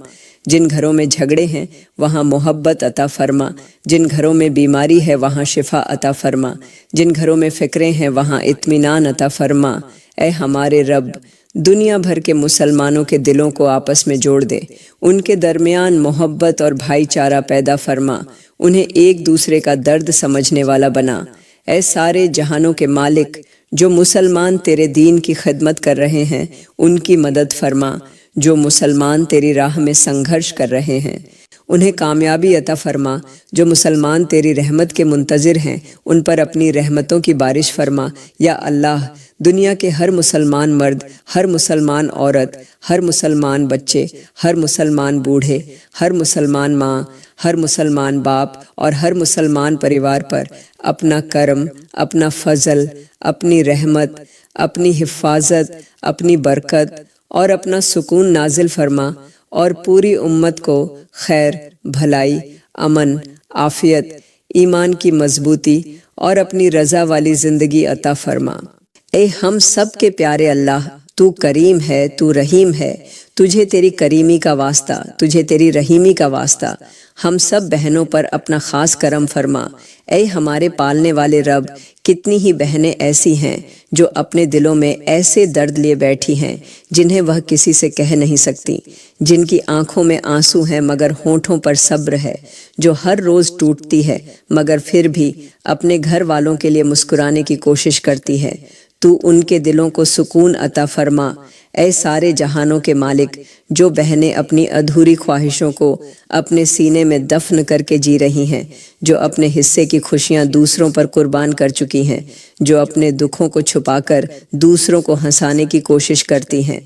جن گھروں میں جھگڑے ہیں وہاں محبت عطا فرما، جن گھروں میں بیماری ہے وہاں شفا عطا فرما، جن گھروں میں فکریں ہیں وہاں اطمینان عطا فرما۔ اے ہمارے رب، دنیا بھر کے مسلمانوں کے دلوں کو آپس میں جوڑ دے، ان کے درمیان محبت اور بھائی چارہ پیدا فرما، انہیں ایک دوسرے کا درد سمجھنے والا بنا۔ اے سارے جہانوں کے مالک، جو مسلمان تیرے دین کی خدمت کر رہے ہیں ان کی مدد فرما، جو مسلمان تیری راہ میں سنگھرش کر رہے ہیں انہیں کامیابی عطا فرما، جو مسلمان تیری رحمت کے منتظر ہیں ان پر اپنی رحمتوں کی بارش فرما۔ یا اللہ، دنیا کے ہر مسلمان مرد، ہر مسلمان عورت، ہر مسلمان بچے، ہر مسلمان بوڑھے، ہر مسلمان ماں، ہر مسلمان باپ اور ہر مسلمان پریوار پر اپنا کرم، اپنا فضل، اپنی رحمت، اپنی حفاظت، اپنی برکت اور اپنا سکون نازل فرما، اور پوری امت کو خیر، بھلائی، امن، عافیت، ایمان کی مضبوطی اور اپنی رضا والی زندگی عطا فرما۔ اے ہم سب کے پیارے اللہ، تو کریم ہے، تو رحیم ہے، تجھے تیری کریمی کا واسطہ، تجھے تیری رحیمی کا واسطہ، ہم سب بہنوں پر اپنا خاص کرم فرما۔ اے ہمارے پالنے والے رب، کتنی ہی بہنیں ایسی ہیں جو اپنے دلوں میں ایسے درد لیے بیٹھی ہیں جنہیں وہ کسی سے کہہ نہیں سکتی، جن کی آنکھوں میں آنسو ہیں مگر ہونٹوں پر صبر ہے، جو ہر روز ٹوٹتی ہے مگر پھر بھی اپنے گھر والوں کے لیے مسکرانے کی کوشش کرتی ہے۔ تو ان کے دلوں کو سکون عطا فرما۔ اے سارے جہانوں کے مالک، جو بہنیں اپنی ادھوری خواہشوں کو اپنے سینے میں دفن کر کے جی رہی ہیں، جو اپنے حصے کی خوشیاں دوسروں پر قربان کر چکی ہیں، جو اپنے دکھوں کو چھپا کر دوسروں کو ہنسانے کی کوشش کرتی ہیں،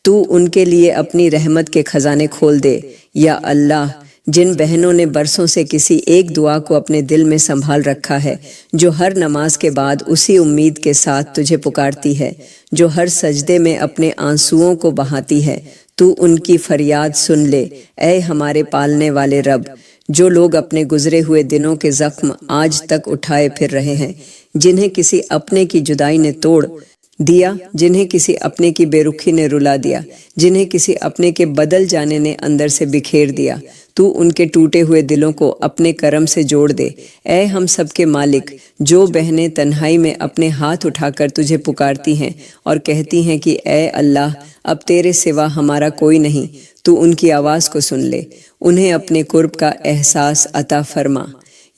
تو ان کے لیے اپنی رحمت کے خزانے کھول دے۔ یا اللہ، جن بہنوں نے برسوں سے کسی ایک دعا کو اپنے دل میں سنبھال رکھا ہے، جو ہر نماز کے بعد اسی امید کے ساتھ تجھے پکارتی ہے، جو ہر سجدے میں اپنے آنسوؤں کو بہاتی ہے، تو ان کی فریاد سن لے۔ اے ہمارے پالنے والے رب، جو لوگ اپنے گزرے ہوئے دنوں کے زخم آج تک اٹھائے پھر رہے ہیں، جنہیں کسی اپنے کی جدائی نے توڑ دیا، جنہیں کسی اپنے کی بے رخی نے رلا دیا، جنہیں کسی اپنے کے بدل جانے نے اندر سے بکھیر دیا، تو ان کے ٹوٹے ہوئے دلوں کو اپنے کرم سے جوڑ دے۔ اے ہم سب کے مالک، جو بہنیں تنہائی میں اپنے ہاتھ اٹھا کر تجھے پکارتی ہیں اور کہتی ہیں کہ اے اللہ، اب تیرے سوا ہمارا کوئی نہیں، تو ان کی آواز کو سن لے، انہیں اپنے قرب کا احساس عطا فرما۔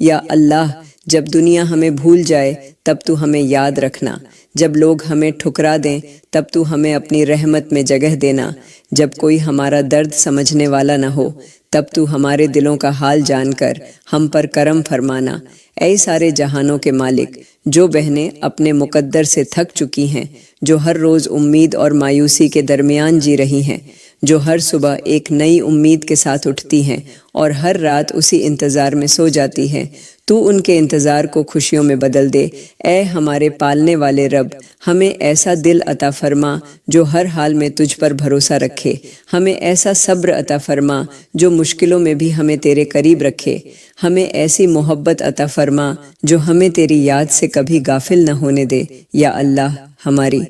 یا اللہ، جب دنیا ہمیں بھول جائے تب تو ہمیں یاد رکھنا، جب لوگ ہمیں ٹھکرا دیں تب تو ہمیں اپنی رحمت میں جگہ دینا، جب کوئی ہمارا درد سمجھنے والا نہ ہو تب تو ہمارے دلوں کا حال جان کر ہم پر کرم فرمانا۔ اے سارے جہانوں کے مالک، جو بہنیں اپنے مقدر سے تھک چکی ہیں، جو ہر روز امید اور مایوسی کے درمیان جی رہی ہیں، جو ہر صبح ایک نئی امید کے ساتھ اٹھتی ہیں اور ہر رات اسی انتظار میں سو جاتی ہیں، تو ان کے انتظار کو خوشیوں میں بدل دے۔ اے ہمارے پالنے والے رب، ہمیں ایسا دل عطا فرما جو ہر حال میں تجھ پر بھروسہ رکھے، ہمیں ایسا صبر عطا فرما جو مشکلوں میں بھی ہمیں تیرے قریب رکھے، ہمیں ایسی محبت عطا فرما جو ہمیں تیری یاد سے کبھی غافل نہ ہونے دے۔ یا اللہ، ہماری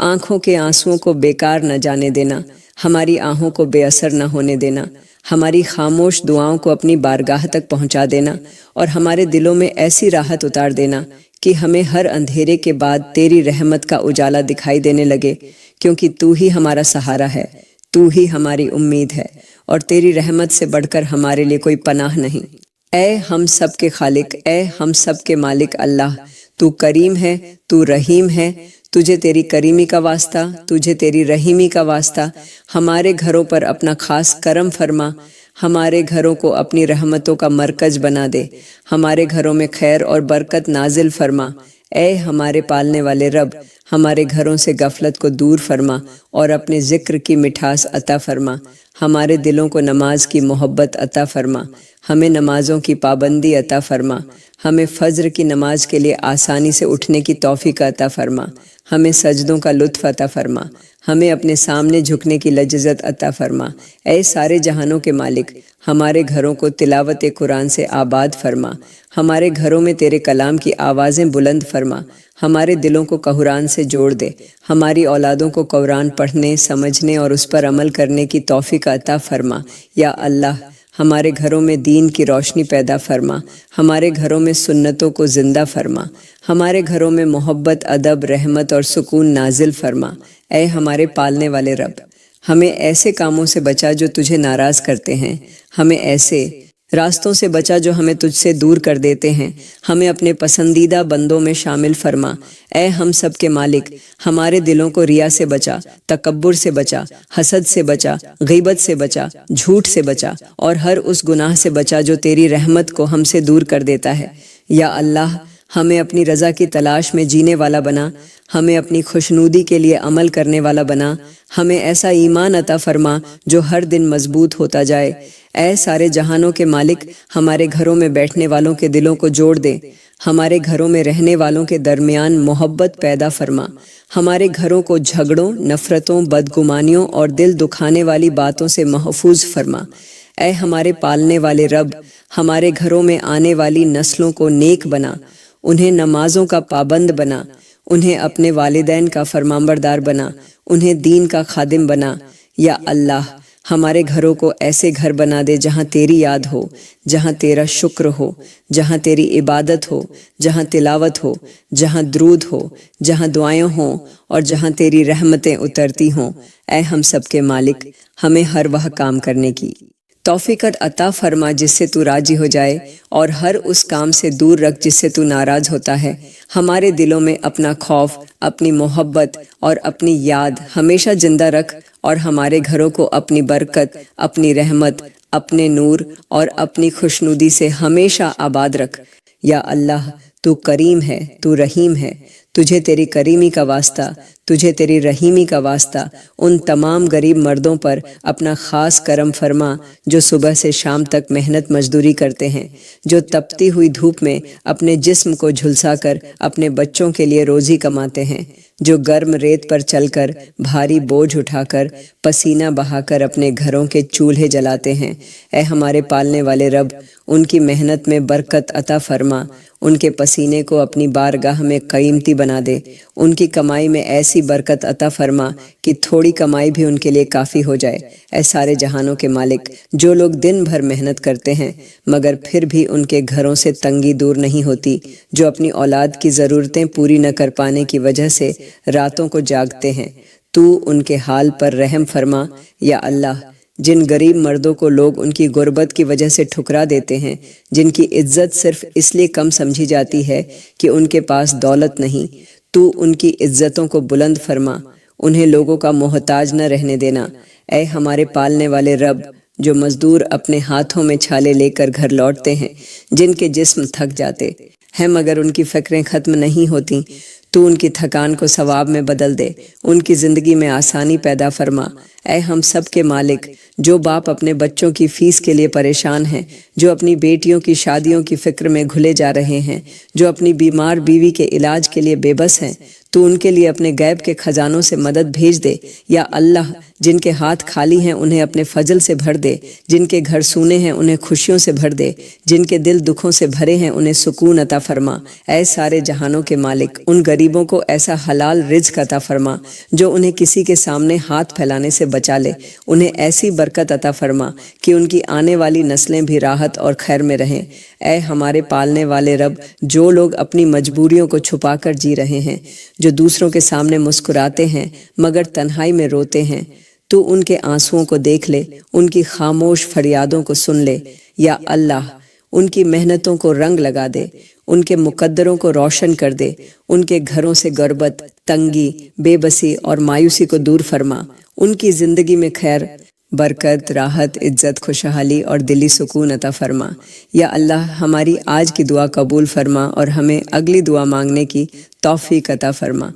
آنکھوں کے آنسوؤں کو بیکار نہ جانے دینا، ہماری آہوں کو بے اثر نہ ہونے دینا، ہماری خاموش دعاؤں کو اپنی بارگاہ تک پہنچا دینا، اور ہمارے دلوں میں ایسی راحت اتار دینا کہ ہمیں ہر اندھیرے کے بعد تیری رحمت کا اجالا دکھائی دینے لگے، کیونکہ تو ہی ہمارا سہارا ہے، تو ہی ہماری امید ہے، اور تیری رحمت سے بڑھ کر ہمارے لیے کوئی پناہ نہیں۔ اے ہم سب کے خالق، اے ہم سب کے مالک اللہ، تو کریم ہے، تو رحیم ہے، تجھے تیری کریمی کا واسطہ، تجھے تیری رحیمی کا واسطہ، ہمارے گھروں پر اپنا خاص کرم فرما، ہمارے گھروں کو اپنی رحمتوں کا مرکز بنا دے، ہمارے گھروں میں خیر اور برکت نازل فرما۔ اے ہمارے پالنے والے رب، ہمارے گھروں سے غفلت کو دور فرما اور اپنے ذکر کی مٹھاس عطا فرما، ہمارے دلوں کو نماز کی محبت عطا فرما، ہمیں نمازوں کی پابندی عطا فرما، ہمیں فجر کی نماز کے لیے آسانی سے اٹھنے کی توفیق عطا فرما، ہمیں سجدوں کا لطف عطا فرما، ہمیں اپنے سامنے جھکنے کی لذت عطا فرما۔ اے سارے جہانوں کے مالک، ہمارے گھروں کو تلاوت قرآن سے آباد فرما، ہمارے گھروں میں تیرے کلام کی آوازیں بلند فرما، ہمارے دلوں کو قرآن سے جوڑ دے، ہماری اولادوں کو قرآن پڑھنے، سمجھنے اور اس پر عمل کرنے کی توفیق عطا فرما۔ یا اللہ، ہمارے گھروں میں دین کی روشنی پیدا فرما، ہمارے گھروں میں سنتوں کو زندہ فرما، ہمارے گھروں میں محبت، ادب، رحمت اور سکون نازل فرما۔ اے ہمارے پالنے والے رب، ہمیں ایسے کاموں سے بچا جو تجھے ناراض کرتے ہیں، ہمیں ایسے راستوں سے بچا جو ہمیں تجھ سے دور کر دیتے ہیں، ہمیں اپنے پسندیدہ بندوں میں شامل فرما۔ اے ہم سب کے مالک، ہمارے دلوں کو ریا سے بچا، تکبر سے بچا، حسد سے بچا، غیبت سے بچا، جھوٹ سے بچا، اور ہر اس گناہ سے بچا جو تیری رحمت کو ہم سے دور کر دیتا ہے۔ یا اللہ، ہمیں اپنی رضا کی تلاش میں جینے والا بنا، ہمیں اپنی خوشنودی کے لیے عمل کرنے والا بنا، ہمیں ایسا ایمان عطا فرما جو ہر دن مضبوط ہوتا جائے۔ اے سارے جہانوں کے مالک، ہمارے گھروں میں بیٹھنے والوں کے دلوں کو جوڑ دے، ہمارے گھروں میں رہنے والوں کے درمیان محبت پیدا فرما، ہمارے گھروں کو جھگڑوں، نفرتوں، بدگمانیوں اور دل دکھانے والی باتوں سے محفوظ فرما۔ اے ہمارے پالنے والے رب، ہمارے گھروں میں آنے والی نسلوں کو نیک بنا، انہیں نمازوں کا پابند بنا، انہیں اپنے والدین کا فرمانبردار بنا، انہیں دین کا خادم بنا۔ یا اللہ، ہمارے گھروں کو ایسے گھر بنا دے جہاں تیری یاد ہو، جہاں تیرا شکر ہو، جہاں تیری عبادت ہو، جہاں تلاوت ہو، جہاں درود ہو، جہاں دعائیں ہوں اور جہاں تیری رحمتیں اترتی ہوں۔ اے ہم سب کے مالک، ہمیں ہر وہ کام کرنے کی توفیق عطا فرما جس سے تو راضی ہو جائے، اور ہر اس کام سے دور رکھ جس سے تو ناراض ہوتا ہے۔ ہمارے دلوں میں اپنا خوف، اپنی محبت اور اپنی یاد ہمیشہ زندہ رکھ، اور ہمارے گھروں کو اپنی برکت، اپنی رحمت، اپنے نور اور اپنی خوشنودی سے ہمیشہ آباد رکھ۔ یا اللہ، تو کریم ہے، تو رحیم ہے، تجھے تیری کریمی کا واسطہ، تجھے تیری رحیمی کا واسطہ ان تمام غریب مردوں پر اپنا خاص کرم فرما جو صبح سے شام تک محنت مزدوری کرتے ہیں، جو تپتی ہوئی دھوپ میں اپنے جسم کو جھلسا کر اپنے بچوں کے لیے روزی کماتے ہیں، جو گرم ریت پر چل کر، بھاری بوجھ اٹھا کر، پسینہ بہا کر اپنے گھروں کے چولہے جلاتے ہیں۔ اے ہمارے پالنے والے رب، ان کی محنت میں برکت عطا فرما، ان کے پسینے کو اپنی بارگاہ میں قیمتی بنا دے، ان کی کمائی میں ایسی برکت عطا فرما کہ تھوڑی کمائی بھی ان کے لیے کافی ہو جائے۔ اے سارے جہانوں کے مالک، جو لوگ دن بھر محنت کرتے ہیں مگر پھر بھی ان کے گھروں سے تنگی دور نہیں ہوتی، جو اپنی اولاد کی ضرورتیں پوری نہ کر پانے کی وجہ سے راتوں کو جاگتے ہیں، تو ان کے حال پر رحم فرما۔ یا اللہ، جن غریب مردوں کو لوگ ان کی غربت کی وجہ سے ٹھکرا دیتے ہیں، جن کی عزت صرف اس لیے کم سمجھی جاتی ہے کہ ان کے پاس دولت نہیں، تو ان کی عزتوں کو بلند فرما، انہیں لوگوں کا محتاج نہ رہنے دینا۔ اے ہمارے پالنے والے رب، جو مزدور اپنے ہاتھوں میں چھالے لے کر گھر لوٹتے ہیں، جن کے جسم تھک جاتے ہیں مگر ان کی فکریں ختم نہیں ہوتی، تو ان کی تھکان کو ثواب میں بدل دے، ان کی زندگی میں آسانی پیدا فرما۔ اے ہم سب کے مالک، جو باپ اپنے بچوں کی فیس کے لیے پریشان ہیں، جو اپنی بیٹیوں کی شادیوں کی فکر میں گھلے جا رہے ہیں، جو اپنی بیمار بیوی کے علاج کے لیے بے بس ہیں، تو ان کے لیے اپنے غیب کے خزانوں سے مدد بھیج دے۔ یا اللہ، جن کے ہاتھ خالی ہیں انہیں اپنے فضل سے بھر دے، جن کے گھر سونے ہیں انہیں خوشیوں سے بھر دے، جن کے دل دکھوں سے بھرے ہیں انہیں سکون عطا فرما۔ اے سارے جہانوں کے مالک، ان غریبوں کو ایسا حلال رزق عطا فرما جو انہیں کسی کے سامنے ہاتھ پھیلانے سے بچا لے، انہیں ایسی برکت عطا فرما کہ ان کی آنے والی نسلیں بھی راحت اور خیر میں رہیں۔ اے ہمارے پالنے والے رب، جو لوگ اپنی مجبوریوں کو چھپا کر جی رہے ہیں، جو دوسروں کے سامنے مسکراتے ہیں مگر تنہائی میں روتے ہیں، تو ان کے آنسوؤں کو دیکھ لے، ان کی خاموش فریادوں کو سن لے۔ یا اللہ، ان کی محنتوں کو رنگ لگا دے، ان کے مقدروں کو روشن کر دے، ان کے گھروں سے غربت، تنگی، بے بسی اور مایوسی کو دور فرما، ان کی زندگی میں خیر، برکت، راحت، عزت، خوشحالی اور دلی سکون عطا فرما۔ یا اللہ، ہماری آج کی دعا قبول فرما اور ہمیں اگلی دعا مانگنے کی توفیق عطا فرما۔